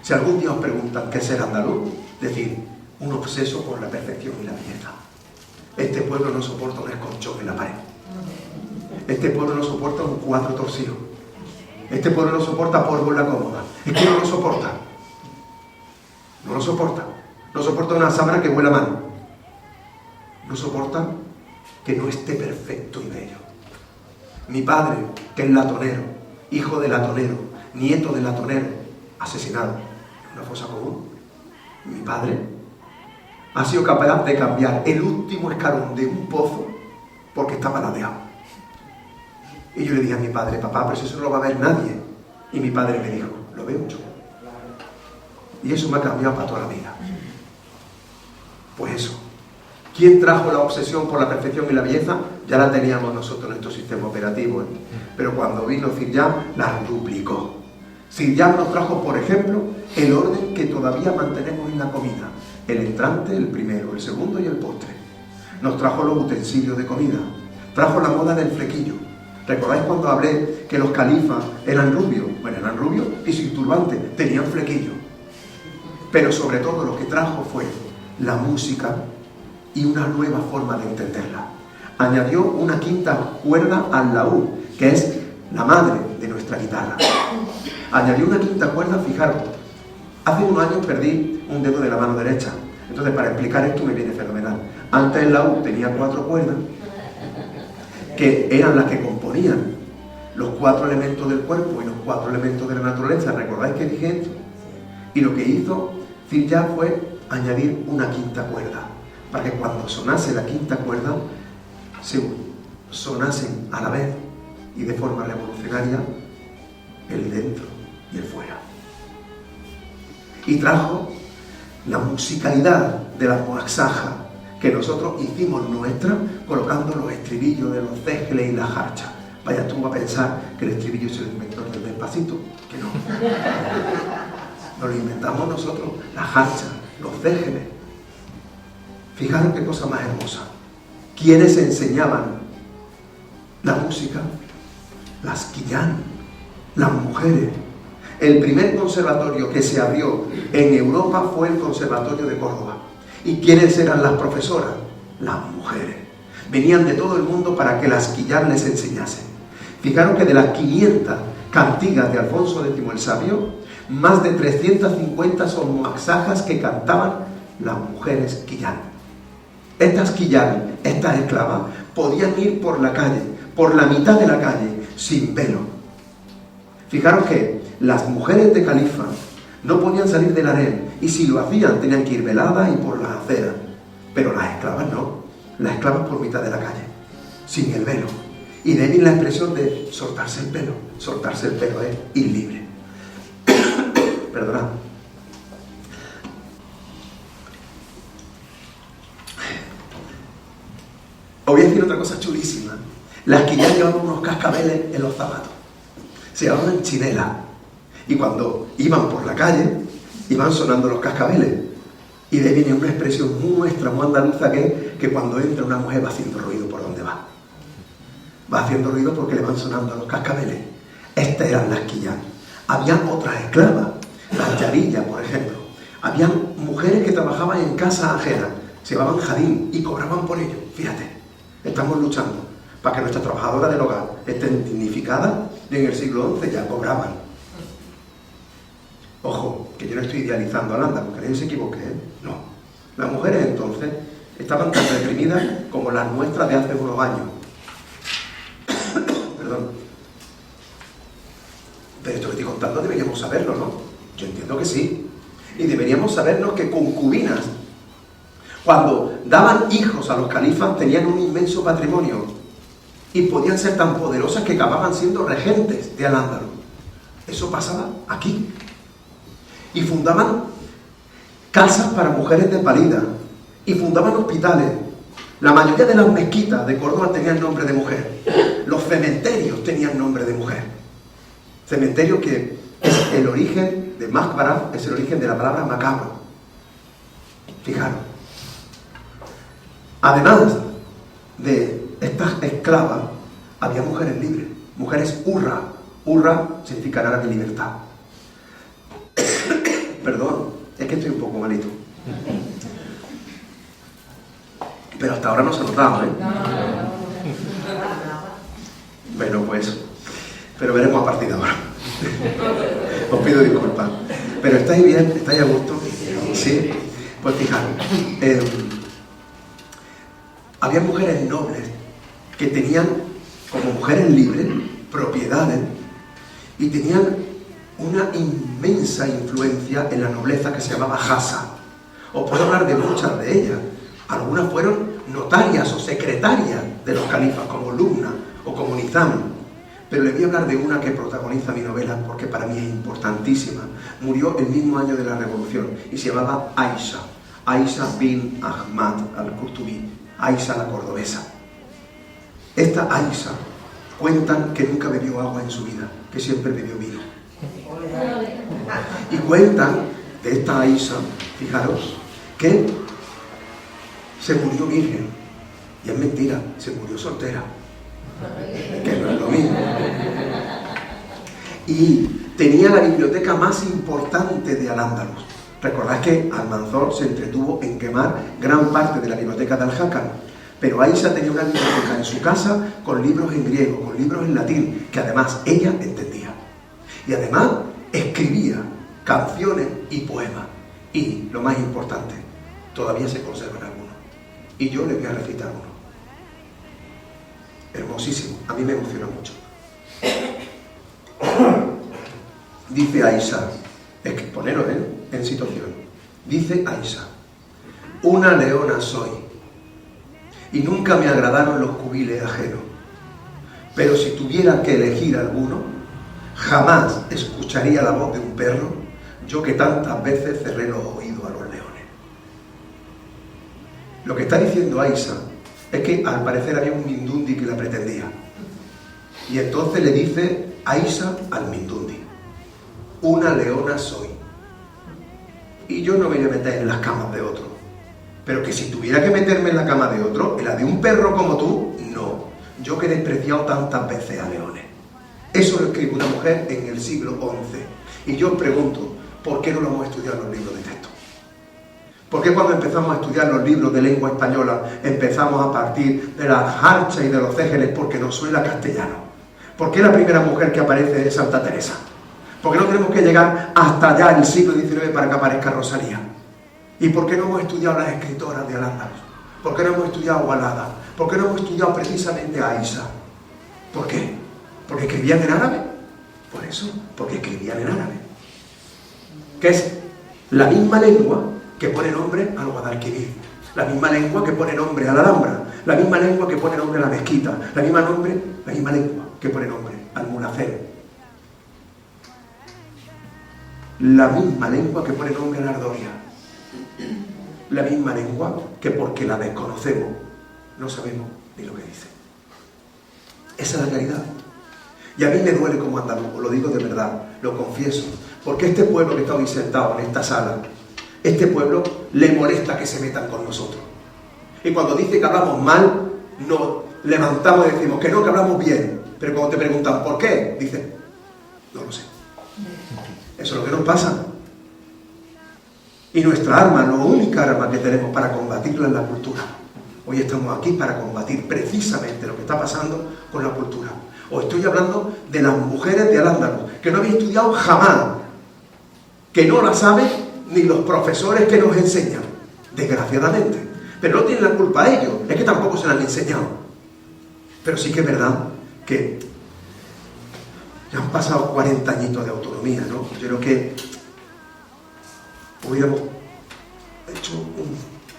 Si algún día os preguntan qué es ser andaluz, decir, un obseso por la perfección y la belleza. Este pueblo no soporta un escorchón en la pared. Este pueblo no soporta un cuadro torcido. Este pueblo no soporta polvo en la cómoda. Es que no lo soporta. No lo soporta. No soporta una sábana que huela a mano. No soporta que no esté perfecto y bello. Mi padre, que es latonero, hijo de latonero, nieto de latonero, asesinado en una fosa común. Mi padre ha sido capaz de cambiar el último escalón de un pozo porque estaba ladeado. Y yo le dije a mi padre, papá, pero eso no lo va a ver nadie. Y mi padre me dijo, lo veo yo. Y eso me ha cambiado para toda la vida. Pues eso. ¿Quién trajo la obsesión por la perfección y la belleza? Ya la teníamos nosotros en nuestro sistema operativo, ¿eh? Pero cuando vino Firyab, la duplicó. Firyab nos trajo, por ejemplo, el orden que todavía mantenemos en la comida. el entrante, el primero, el segundo y el postre. Nos trajo los utensilios de comida, trajo la moda del flequillo. ¿Recordáis cuando hablé que los califas eran rubios? Bueno, eran rubios y sin turbante, tenían flequillo. Pero sobre todo lo que trajo fue la música y una nueva forma de entenderla. Añadió una quinta cuerda al laúd, que es la madre de nuestra guitarra. Añadió una quinta cuerda, fijaros, hace unos años perdí un dedo de la mano derecha, entonces para explicar esto me viene fenomenal. Antes el laúd tenía 4 cuerdas, que eran las que componían los 4 elementos del cuerpo y los 4 elementos de la naturaleza. ¿Recordáis que dije esto? Y lo que hizo Cirja fue añadir una quinta cuerda, para que cuando sonase la quinta cuerda, se sonasen a la vez y de forma revolucionaria el dentro y el fuera. Y trajo la musicalidad de la muaxaja, que nosotros hicimos nuestra colocando los estribillos de los cégeles y la jarcha. Vaya tú a pensar que el estribillo se lo inventó el Despacito, que no. Nos lo inventamos nosotros, la jarcha, los cégeles. Fijaros qué cosa más hermosa. ¿Quiénes enseñaban la música? Las quillán, las mujeres. El primer conservatorio que se abrió en Europa fue el Conservatorio de Córdoba. ¿Y quiénes eran las profesoras? Las mujeres. Venían de todo el mundo para que las quillán les enseñasen. Fijaros que de las 500 cantigas de Alfonso X el Sabio, más de 350 son muaxajas que cantaban las mujeres quillán. Estas quillán, estas esclavas, podían ir por la calle, por la mitad de la calle, sin velo. Fijaros que las mujeres de califa no podían salir del harén, y si lo hacían tenían que ir veladas y por las aceras. Pero las esclavas no, las esclavas por mitad de la calle, sin el velo. Y de ahí la expresión de soltarse el pelo. Soltarse el pelo es ir libre. Perdonad. Os voy a decir otra cosa chulísima. Las que ya llevaban unos cascabeles en los zapatos. Se llamaban chinelas. Y cuando iban por la calle, iban sonando los cascabeles. Y de ahí viene una expresión muy nuestra, muy andaluza, que cuando entra una mujer va haciendo ruido por donde va. Va haciendo ruido porque le van sonando los cascabeles. Estas eran las quillán. Habían otras esclavas, las yarillas, por ejemplo. Habían mujeres que trabajaban en casas ajenas, se llamaban jadín y cobraban por ello. Fíjate, estamos luchando para que nuestras trabajadoras del hogar estén dignificadas y en el siglo XI ya cobraban. Ojo, que yo no estoy idealizando a Holanda, porque nadie se equivoque, ¿eh? No. Las mujeres entonces estaban tan reprimidas como las nuestras de hace unos años. Perdón. Pero esto que estoy contando deberíamos saberlo, ¿no? Yo entiendo que sí. Y deberíamos sabernos que concubinas, cuando daban hijos a los califas, tenían un inmenso patrimonio y podían ser tan poderosas que acababan siendo regentes de Al-Ándalus. Eso pasaba aquí. Y fundaban casas para mujeres de pálida y fundaban hospitales. La mayoría de las mezquitas de Córdoba tenían nombre de mujer. Los cementerios tenían nombre de mujer. Cementerio que es el origen de Makbara, es el origen de la palabra macabro. Fijaros. Además de estas esclavas, había mujeres libres, mujeres hurra. Hurra significará la libertad. Perdón, es que estoy un poco malito. Pero hasta ahora no se ha notado, ¿eh? Bueno, pues, pero veremos a partir de ahora. Os pido disculpas. Pero ¿estáis bien? ¿Estáis a gusto? Sí. Pues fijaros, había mujeres nobles que tenían como mujeres libres propiedades y tenían una inmensa influencia en la nobleza que se llamaba Hassa. Os puedo hablar de muchas de ellas. Algunas fueron notarias o secretarias de los califas, como Lumna o como Nizam. Pero le voy a hablar de una que protagoniza mi novela porque para mí es importantísima. Murió el mismo año de la Revolución y se llamaba Aisha. Aisha bin Ahmad al-Qurtubi. Aisha la cordobesa. Esta Aisha cuentan que nunca bebió agua en su vida, que siempre bebió vino. Y cuentan de esta Aisha, fijaros, que se murió virgen. Y es mentira, se murió soltera. Que no es lo mismo. Y tenía la biblioteca más importante de Al-Ándalus. Recordad que Almanzor se entretuvo en quemar gran parte de la biblioteca de Al-Hakam, pero Aisha tenía una biblioteca en su casa con libros en griego, con libros en latín, que además ella entendía. Y además escribía canciones y poemas. Y lo más importante, todavía se conservan algunos. Y yo les voy a recitar uno. Hermosísimo, a mí me emociona mucho. Dice Aisha, es que poneros en situación. Dice Aisha: una leona soy, y nunca me agradaron los cubiles ajenos, pero si tuviera que elegir alguno, jamás escucharía la voz de un perro, yo que tantas veces cerré los oídos a los leones. Lo que está diciendo Aisha es que al parecer había un Mindundi que la pretendía, y entonces le dice Aisha al Mindundi: una leona soy, y yo no me voy a meter en las camas de otro, pero que si tuviera que meterme en la cama de otro, en la de un perro como tú, no, yo que he despreciado tantas veces a leones. Eso lo escribe una mujer en el siglo XI, y yo os pregunto, ¿por qué no lo hemos estudiado en los libros de texto? ¿Por qué cuando empezamos a estudiar los libros de lengua española empezamos a partir de las jarchas y de los cégeles porque nos suena castellano? ¿Por qué la primera mujer que aparece es Santa Teresa? ¿Por qué no tenemos que llegar hasta allá el siglo XIX para que aparezca Rosalía? ¿Y por qué no hemos estudiado las escritoras de Al-Ándalus? ¿Por qué no hemos estudiado a Walada? ¿Por qué no hemos estudiado precisamente a Aisha? ¿Por qué? ¿Porque escribían en árabe? Por eso, porque escribían en árabe. Que es la misma lengua que pone nombre al Guadalquivir, la misma lengua que pone nombre a la Alhambra, la misma lengua que pone nombre a la mezquita, la misma lengua que pone nombre al Munacén, la misma lengua que pone nombre a la Ardoria, la misma lengua que porque la desconocemos no sabemos ni lo que dice. Esa es la realidad. Y a mí me duele como andaluz, os lo digo de verdad, lo confieso, porque este pueblo que está hoy sentado en esta sala, este pueblo le molesta que se metan con nosotros. Y cuando dice que hablamos mal, nos levantamos y decimos que no, que hablamos bien. Pero cuando te preguntan ¿por qué? Dicen, no lo sé. Eso es lo que nos pasa. Y nuestra arma, la única arma que tenemos para combatirla es la cultura. Hoy estamos aquí para combatir precisamente lo que está pasando con la cultura. Os estoy hablando de las mujeres de Al-Ándalus, que no habéis estudiado jamás, que no la saben ni los profesores que nos enseñan, desgraciadamente. Pero no tienen la culpa a ellos, es que tampoco se la han enseñado. Pero sí que es verdad que ya han pasado 40 añitos de autonomía, ¿no? Yo creo que hubiéramos hecho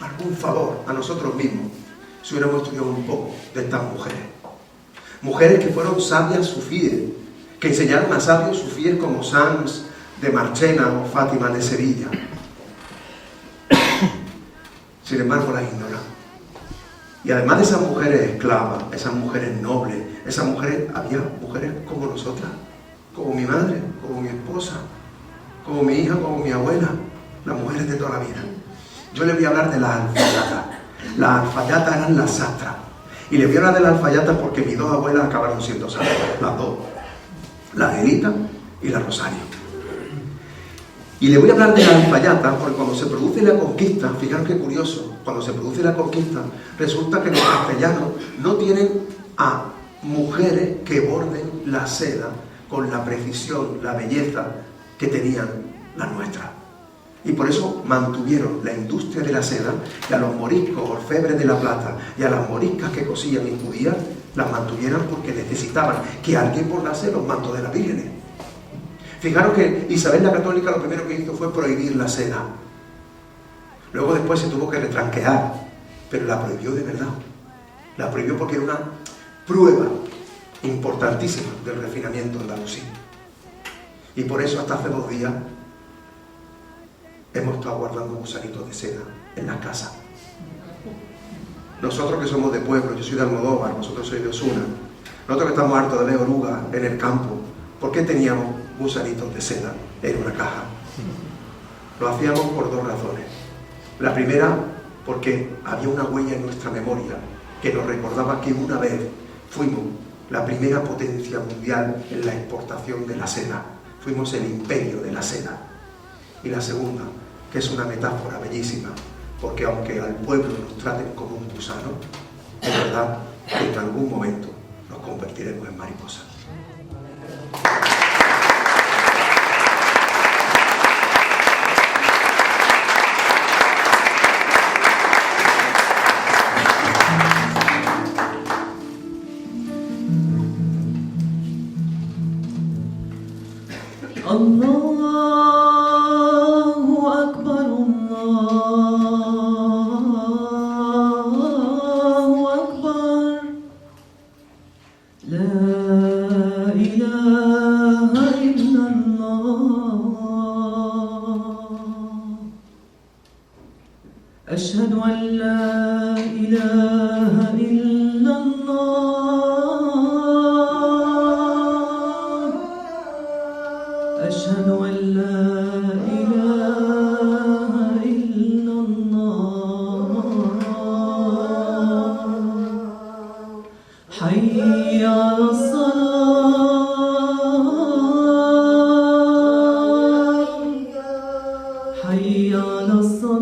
algún favor a nosotros mismos si hubiéramos estudiado un poco de estas mujeres. Mujeres que fueron sabias sufíes, que enseñaron a sabios sufíes como Sans de Marchena o Fátima de Sevilla. Sin embargo, las ignoran. Y además de esas mujeres esclavas, esas mujeres nobles, esas mujeres, había mujeres como nosotras, como mi madre, como mi esposa, como mi hija, como mi abuela, las mujeres de toda la vida. Yo les voy a hablar de las alfayatas. Las alfayatas eran las sastras. Y les voy a hablar de las alfayatas porque mis dos abuelas acabaron siendo sastras, las dos, la Angelita y la Rosario. Y le voy a hablar de la alfayata porque cuando se produce la conquista, fijaros qué curioso, cuando se produce la conquista, resulta que los castellanos no tienen a mujeres que borden la seda con la precisión, la belleza que tenían las nuestras. Y por eso mantuvieron la industria de la seda, y a los moriscos orfebres de la plata y a las moriscas que cosían y judías, las mantuvieron porque necesitaban que alguien bordase los mantos de las vírgenes. Fijaros que Isabel la Católica lo primero que hizo fue prohibir la seda. Luego después se tuvo que retranquear, pero la prohibió de verdad. La prohibió porque era una prueba importantísima del refinamiento andalusí. Y por eso hasta hace 2 días hemos estado guardando gusanitos de seda en las casas. Nosotros que somos de pueblo, yo soy de Almodóvar, vosotros sois de Osuna, nosotros que estamos hartos de ver orugas en el campo, ¿por qué teníamos gusanitos de seda en una caja? Lo hacíamos por 2 razones. La primera, porque había una huella en nuestra memoria que nos recordaba que una vez fuimos la primera potencia mundial en la exportación de la seda. Fuimos el imperio de la seda. Y la segunda, que es una metáfora bellísima, porque aunque al pueblo nos traten como un gusano, es verdad que en algún momento nos convertiremos en mariposas. Allahu Akbar, Allahu Akbar, La ilahe illallah, Ashhadu an la ilaha illallah, أشهد أن لا إله إلا الله حي على الصلاة حي على الصلاة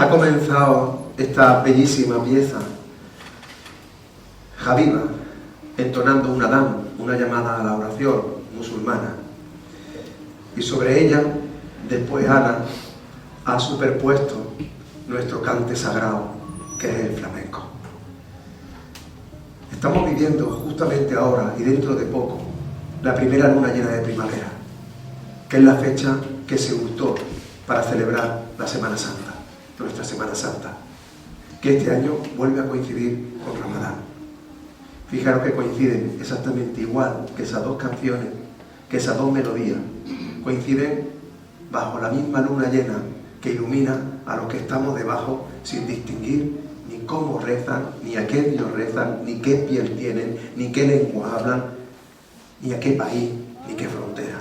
ha comenzado esta bellísima pieza, Habiba, entonando un adán, una llamada a la oración musulmana. Y sobre ella, después Ana ha superpuesto nuestro cante sagrado, que es el flamenco. Estamos viviendo justamente ahora y dentro de poco la primera luna llena de primavera, que es la fecha que se optó para celebrar la Semana Santa, nuestra Semana Santa, que este año vuelve a coincidir con Ramadán. Fijaros que coinciden exactamente igual, que esas dos canciones, que esas dos melodías, coinciden bajo la misma luna llena que ilumina a los que estamos debajo sin distinguir ni cómo rezan, ni a qué Dios rezan, ni qué piel tienen, ni qué lengua hablan, ni a qué país, ni qué frontera.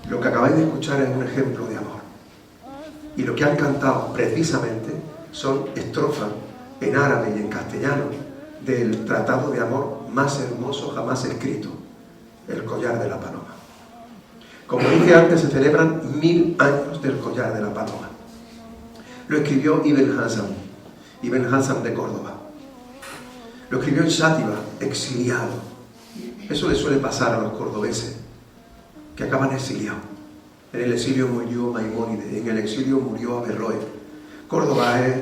Lo que acabáis de escuchar es un ejemplo de amor. Y lo que han cantado precisamente son estrofas en árabe y en castellano del tratado de amor más hermoso jamás escrito, El collar de la paloma. Como dije antes, se celebran 1000 años del collar de la paloma. Lo escribió Ibn Hazm de Córdoba. Lo escribió en Xàtiva, exiliado. Eso le suele pasar a los cordobeses, que acaban exiliados. En el exilio murió Maimónides, en el exilio murió Averroes. Córdoba es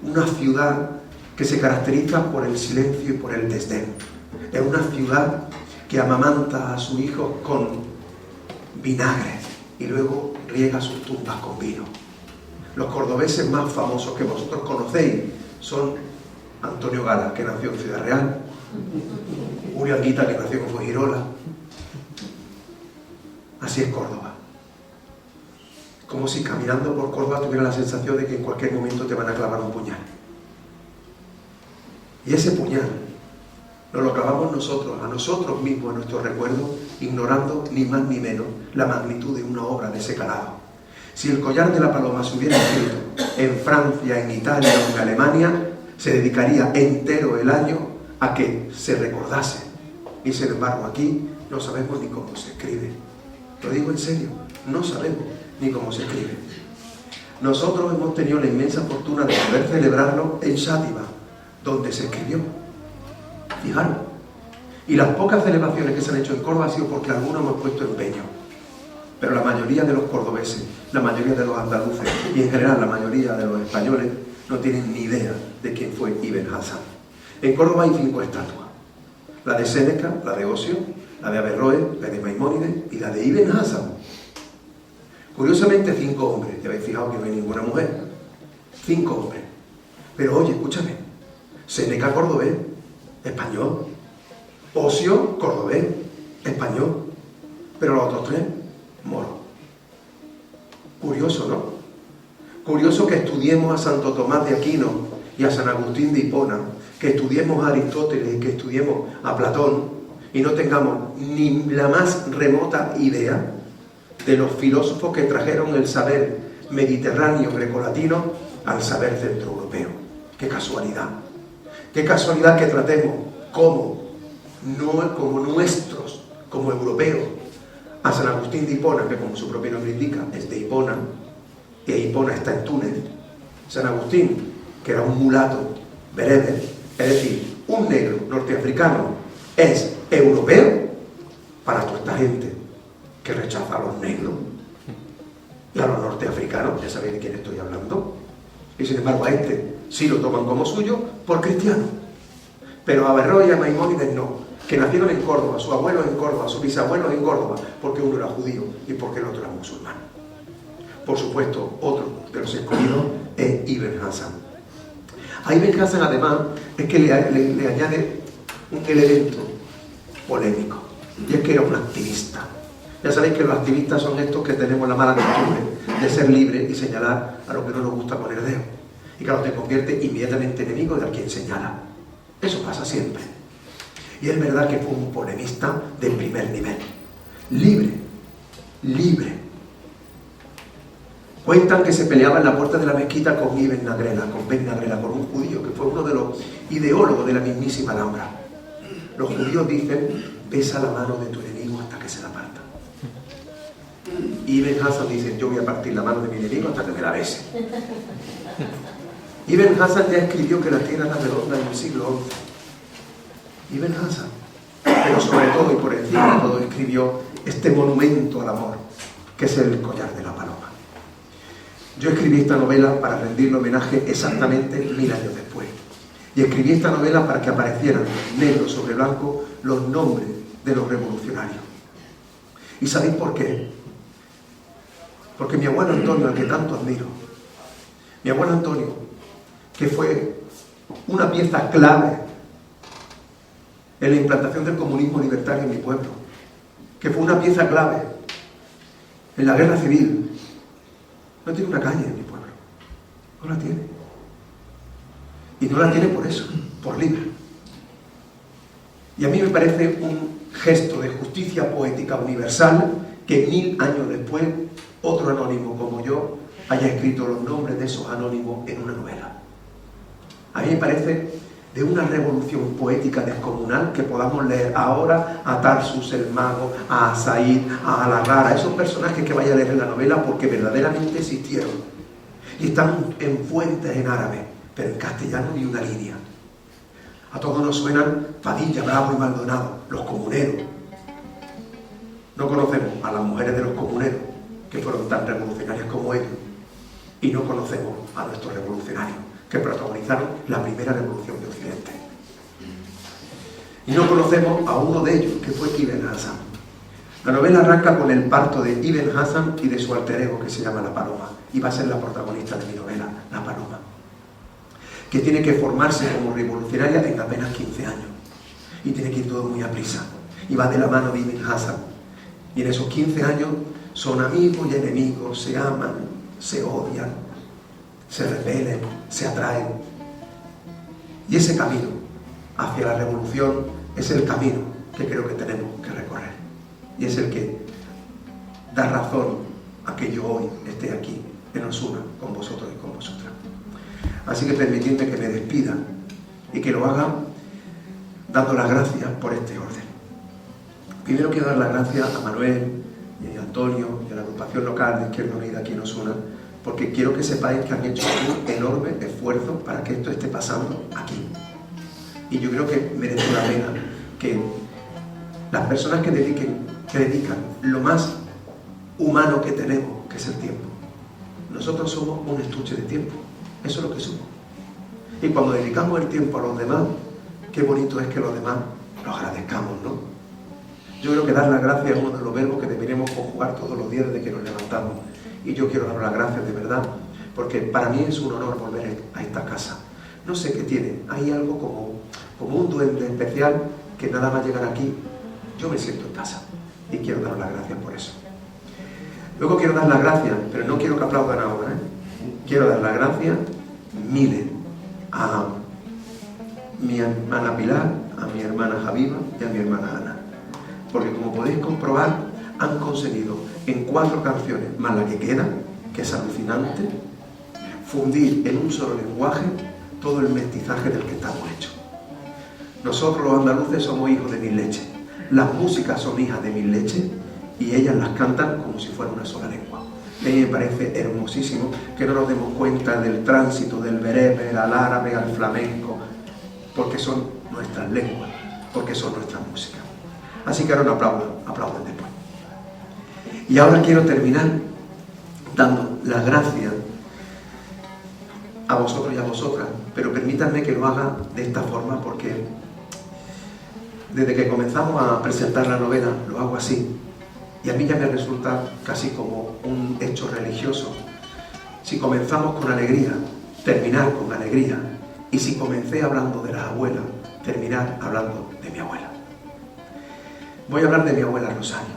una ciudad que se caracteriza por el silencio y por el desdén. Es una ciudad que amamanta a sus hijos con vinagre y luego riega sus tumbas con vino. Los cordobeses más famosos que vosotros conocéis son Antonio Gala, que nació en Ciudad Real, Julio Anguita, que nació en Fuengirola. Así es Córdoba. Como si caminando por Córdoba tuviera la sensación de que en cualquier momento te van a clavar un puñal. Y ese puñal nos lo clavamos nosotros, a nosotros mismos, en nuestros recuerdos, ignorando ni más ni menos la magnitud de una obra de ese calado. Si el collar de la paloma se hubiera escrito en Francia, en Italia o en Alemania, se dedicaría entero el año a que se recordase. Y sin embargo aquí no sabemos ni cómo se escribe. Lo digo en serio, no sabemos ni cómo se escribe. Nosotros hemos tenido la inmensa fortuna de poder celebrarlo en Xàtiva, donde se escribió. Fijaros. Y las pocas celebraciones que se han hecho en Córdoba ha sido porque algunos hemos puesto empeño. Pero la mayoría de los cordobeses, la mayoría de los andaluces y en general la mayoría de los españoles no tienen ni idea de quién fue Ibn Hazm. En Córdoba hay 5 estatuas. La de Séneca, la de Ocio, la de Averroes, la de Maimónides y la de Ibn Hazm. Curiosamente 5 hombres. Ya habéis fijado que no hay ninguna mujer. 5 hombres. Pero oye, escúchame. Séneca cordobés, español. Ocio cordobés, español. Pero los otros 3, moros. Curioso, ¿no? Curioso que estudiemos a Santo Tomás de Aquino y a San Agustín de Hipona, que estudiemos a Aristóteles y que estudiemos a Platón y no tengamos ni la más remota idea de los filósofos que trajeron el saber mediterráneo grecolatino al saber centroeuropeo. ¡Qué casualidad! ¡Qué casualidad que tratemos como nuestros, como europeos, a San Agustín de Hipona, que como su propio nombre indica, es de Hipona, y Hipona está en Túnez. San Agustín, que era un mulato bereber, es decir, un negro norteafricano, es europeo para toda esta gente que rechaza a los negros y a los norteafricanos. Ya sabéis de quién estoy hablando. Y sin embargo a este sí lo toman como suyo por cristiano, pero a Averroes y a Maimónides no, que nacieron en Córdoba, sus abuelos en Córdoba, sus bisabuelos en Córdoba, porque uno era judío y porque el otro era musulmán. Por supuesto, otro de los escogidos es Ibn Hazm. A Ibn Hazm además es que le añade un elemento polémico, y es que era un activista. Ya sabéis que los activistas son estos que tenemos la mala costumbre de ser libres y señalar a lo que no nos gusta con el dedo. Y claro, te convierte inmediatamente enemigo de a quien señala. Eso pasa siempre. Y es verdad que fue un polemista del primer nivel. Libre. Cuentan que se peleaba en la puerta de la mezquita con Ben Nagrela, con un judío que fue uno de los ideólogos de la mismísima Alhambra. Los judíos dicen: besa la mano de tu enemigo hasta que se la parta. Y Ibn Hassan dice, yo voy a partir la mano de mi enemigo hasta que me la bese. Ibn Hassan ya escribió que la Tierra era redonda en el siglo XI. Ibn Hassan. Pero sobre todo y por encima de todo escribió este monumento al amor, que es el collar de la paloma. Yo escribí esta novela para rendirle homenaje exactamente 1000 años después. Y escribí esta novela para que aparecieran negro sobre blanco los nombres de los revolucionarios. ¿Y sabéis por qué? Porque mi abuelo Antonio, al que tanto admiro, mi abuelo Antonio, que fue una pieza clave en la implantación del comunismo libertario en mi pueblo, que fue una pieza clave en la guerra civil, no tiene una calle en mi pueblo, no la tiene. Y no la tiene por eso, por libre. Y a mí me parece un gesto de justicia poética universal que 1000 años después otro anónimo como yo haya escrito los nombres de esos anónimos en una novela. A mí me parece de una revolución poética descomunal que podamos leer ahora a Tarsus el mago, a Said, a Al-Aghar, a esos personajes que vaya a leer en la novela porque verdaderamente existieron. Y están en fuentes en árabe, pero en castellano ni una línea. A todos nos suenan Padilla, Bravo y Maldonado, los comuneros. No conocemos a las mujeres de los comuneros, que fueron tan revolucionarias como ellos. Y no conocemos a nuestros revolucionarios, que protagonizaron la primera revolución de Occidente. Y no conocemos a uno de ellos, que fue Ibn Hassan. La novela arranca con el parto de Ibn Hassan y de su alter ego, que se llama La Paloma, y va a ser la protagonista de mi novela, La Paloma, que tiene que formarse como revolucionaria en apenas 15 años, y tiene que ir todo muy a prisa, y va de la mano de Ibn Hassan, y en esos 15 años son amigos y enemigos, se aman, se odian, se repelen, se atraen. Y ese camino hacia la revolución es el camino que creo que tenemos que recorrer. Y es el que da razón a que yo hoy esté aquí en Osuna con vosotros y con vosotras. Así que permitidme que me despida y que lo haga dando las gracias por este orden. Primero quiero dar las gracias a Manuel y a Antonio y a la agrupación local de Izquierda Unida aquí en Osuna, porque quiero que sepáis que han hecho un enorme esfuerzo para que esto esté pasando aquí. Y yo creo que merece la pena que las personas que dedican lo más humano que tenemos, que es el tiempo. Nosotros somos un estuche de tiempo, eso es lo que somos. Y cuando dedicamos el tiempo a los demás, qué bonito es que los demás los agradezcamos, ¿no? Yo creo que dar las gracias es uno de los verbos que deberíamos conjugar todos los días desde que nos levantamos. Y yo quiero dar las gracias de verdad, porque para mí es un honor volver a esta casa. No sé qué tiene, hay algo como un duende especial que nada más llegar aquí, yo me siento en casa. Y quiero dar las gracias por eso. Luego quiero dar las gracias, pero no quiero que aplaudan ahora, Quiero dar las gracias, miren, a mi hermana Pilar, a mi hermana Javiva y a mi hermana Ana. Porque como podéis comprobar, han conseguido en 4 canciones, más la que queda, que es alucinante, fundir en un solo lenguaje todo el mestizaje del que estamos hechos. Nosotros los andaluces somos hijos de 1000 leches, las músicas son hijas de 1000 leches y ellas las cantan como si fuera una sola lengua. A mí me parece hermosísimo que no nos demos cuenta del tránsito del bereber al árabe, al flamenco, porque son nuestras lenguas, porque son nuestras músicas. Así que ahora no aplaudan después. Y ahora quiero terminar dando las gracias a vosotros y a vosotras, pero permítanme que lo haga de esta forma porque desde que comenzamos a presentar la novela lo hago así y a mí ya me resulta casi como un hecho religioso. Si comenzamos con alegría, terminar con alegría, y si comencé hablando de las abuelas, terminar hablando de mi abuela. Voy a hablar de mi abuela Rosario.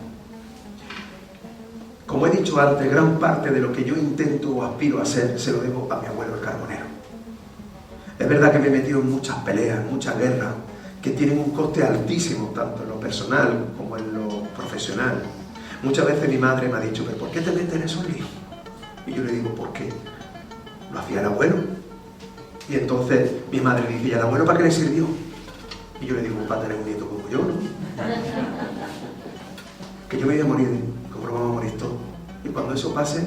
Como he dicho antes, gran parte de lo que yo intento o aspiro a ser se lo debo a mi abuelo el carbonero. Es verdad que me he metido en muchas peleas, muchas guerras, que tienen un coste altísimo, tanto en lo personal como en lo profesional. Muchas veces mi madre me ha dicho, ¿pero por qué te metes en esos líos? Y yo le digo, ¿por qué? Lo hacía el abuelo. Y entonces mi madre le dice, ¿y al abuelo para qué le sirvió? Y yo le digo, para tener un nieto como yo, ¿no? Que yo me voy a morir, como lo vamos a morir todos. cuando eso pase,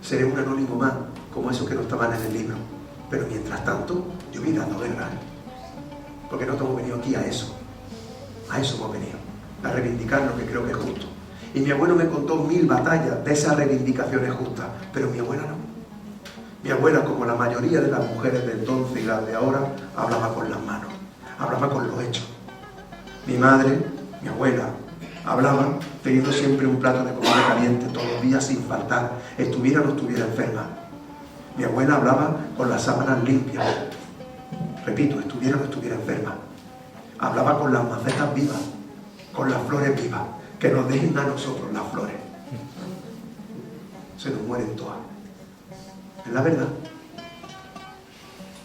seré un anónimo más, como esos que no estaban en el libro. Pero mientras tanto, yo voy dando guerra, porque no hemos venido aquí a eso hemos venido, a reivindicar lo que creo que es justo. Y mi abuelo me contó 1000 batallas de esas reivindicaciones justas, pero mi abuela no. Mi abuela, como la mayoría de las mujeres de entonces y las de ahora, hablaba con las manos, hablaba con los hechos. Mi madre, mi abuela, hablaba teniendo siempre un plato de comida caliente todos los días sin faltar, estuviera o no estuviera enferma. Mi abuela hablaba con las sábanas limpias, repito, estuviera o no estuviera enferma. Hablaba con las macetas vivas, con las flores vivas, que nos dejen a nosotros las flores. Se nos mueren todas. Es la verdad.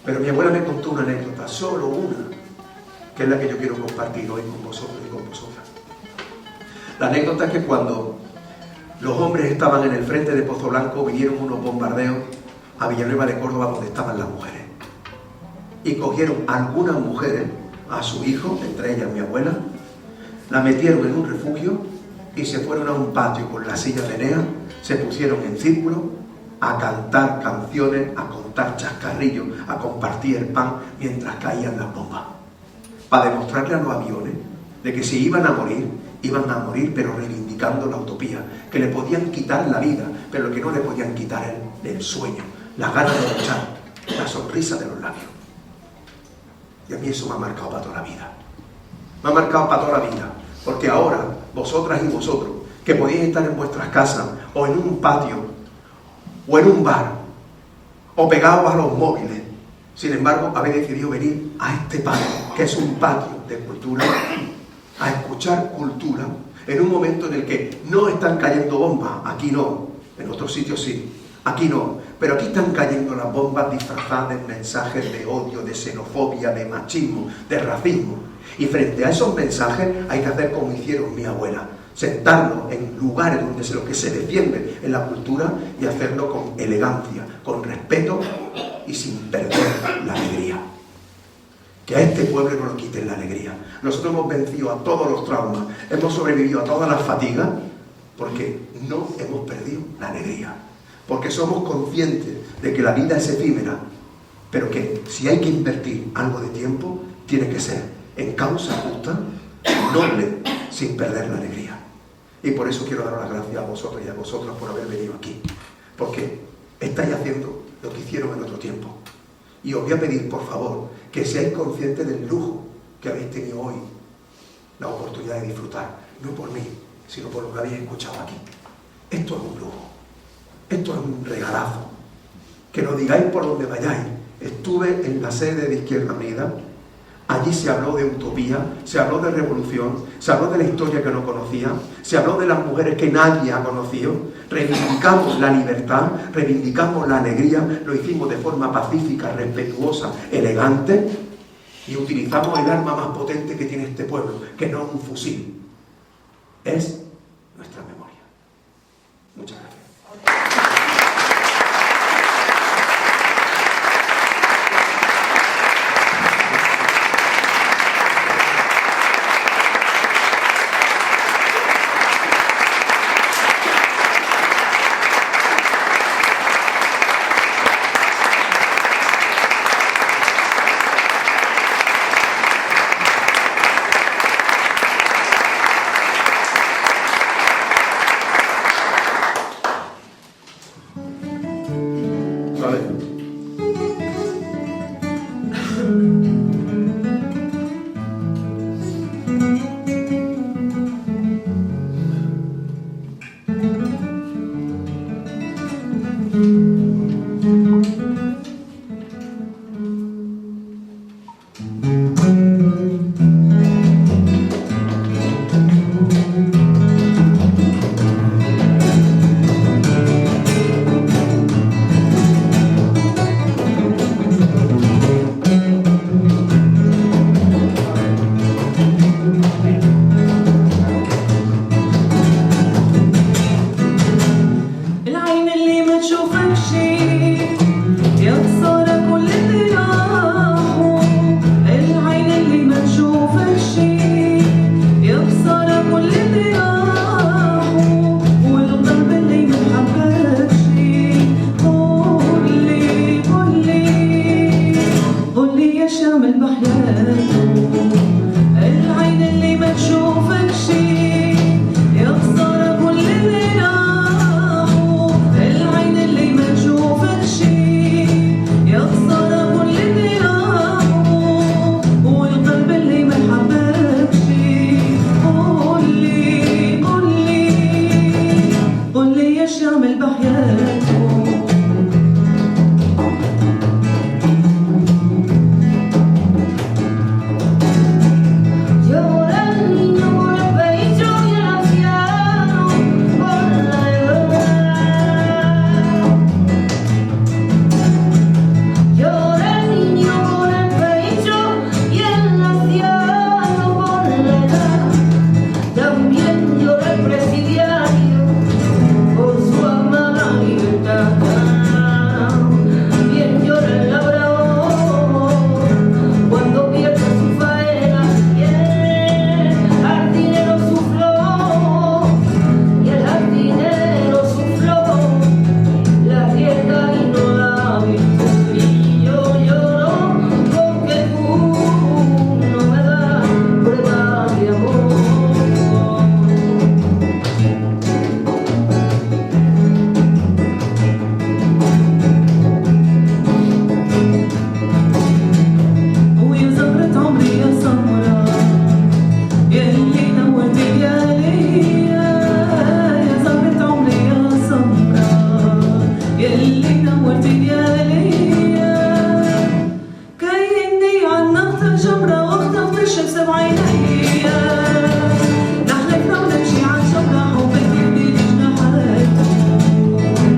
Pero mi abuela me contó una anécdota, solo una, que es la que yo quiero compartir hoy con vosotros y con vosotras. La anécdota es que cuando los hombres estaban en el frente de Pozo Blanco, vinieron unos bombardeos a Villanueva de Córdoba, donde estaban las mujeres. Y cogieron algunas mujeres, a su hijo, entre ellas mi abuela, la metieron en un refugio y se fueron a un patio con la silla de Enea, se pusieron en círculo a cantar canciones, a contar chascarrillos, a compartir el pan mientras caían las bombas, para demostrarle a los aviones de que si iban a morir pero reivindicando la utopía, que le podían quitar la vida, pero lo que no le podían quitar es el sueño, las ganas de luchar, la sonrisa de los labios. Y a mí eso me ha marcado para toda la vida. Me ha marcado para toda la vida, porque ahora, vosotras y vosotros, que podéis estar en vuestras casas, o en un patio, o en un bar, o pegados a los móviles, sin embargo, habéis decidido venir a este patio, que es un patio de cultura, a escuchar cultura, en un momento en el que no están cayendo bombas, aquí no, en otros sitios sí, aquí no, pero aquí están cayendo las bombas disfrazadas de mensajes de odio, de xenofobia, de machismo, de racismo. Y frente a esos mensajes hay que hacer como hicieron mi abuela, sentarnos en lugares donde lo que se defiende en la cultura y hacerlo con elegancia, con respeto y sin perder la alegría. Que a este pueblo no lo quiten la alegría. Nosotros hemos vencido a todos los traumas, hemos sobrevivido a todas las fatigas, porque no hemos perdido la alegría. Porque somos conscientes de que la vida es efímera, pero que si hay que invertir algo de tiempo, tiene que ser en causa justa, noble, sin perder la alegría. Y por eso quiero dar las gracias a vosotros y a vosotras por haber venido aquí, porque estáis haciendo lo que hicieron en otro tiempo. Y os voy a pedir, por favor, que seáis conscientes del lujo que habéis tenido hoy, la oportunidad de disfrutar, no por mí, sino por lo que habéis escuchado aquí. Esto es un lujo. Esto es un regalazo. Que nos digáis por donde vayáis. Estuve en la sede de Izquierda Unida. Allí se habló de utopía, se habló de revolución, se habló de la historia que no conocía, se habló de las mujeres que nadie ha conocido. Reivindicamos la libertad, reivindicamos la alegría, lo hicimos de forma pacífica, respetuosa, elegante, y utilizamos el arma más potente que tiene este pueblo, que no es un fusil, es nuestra memoria. Muchas gracias.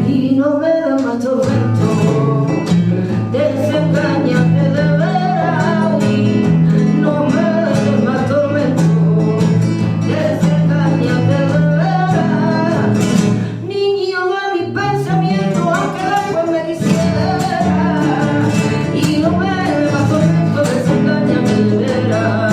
y no me da más tormento, desengáñate de veras y no me da más tormento, desengáñate de veras, niño de mi pensamiento, aunque después me quisiera, y no me da más tormento, desengáñate de veras.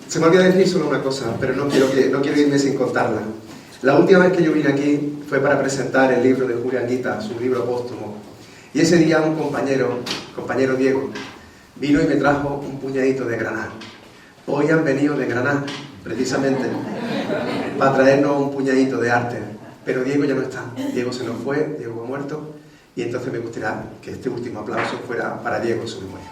Se me olvidó decir solo una cosa, pero no quiero irme sin contarla. La última vez que yo vine aquí fue para presentar el libro de Julia Anguita, su libro póstumo. Y ese día un compañero Diego, vino y me trajo un puñadito de Granada. Hoy han venido de Granada, precisamente, para traernos un puñadito de arte. Pero Diego ya no está. Diego se nos fue, Diego ha muerto. Y entonces me gustaría que este último aplauso fuera para Diego en su memoria.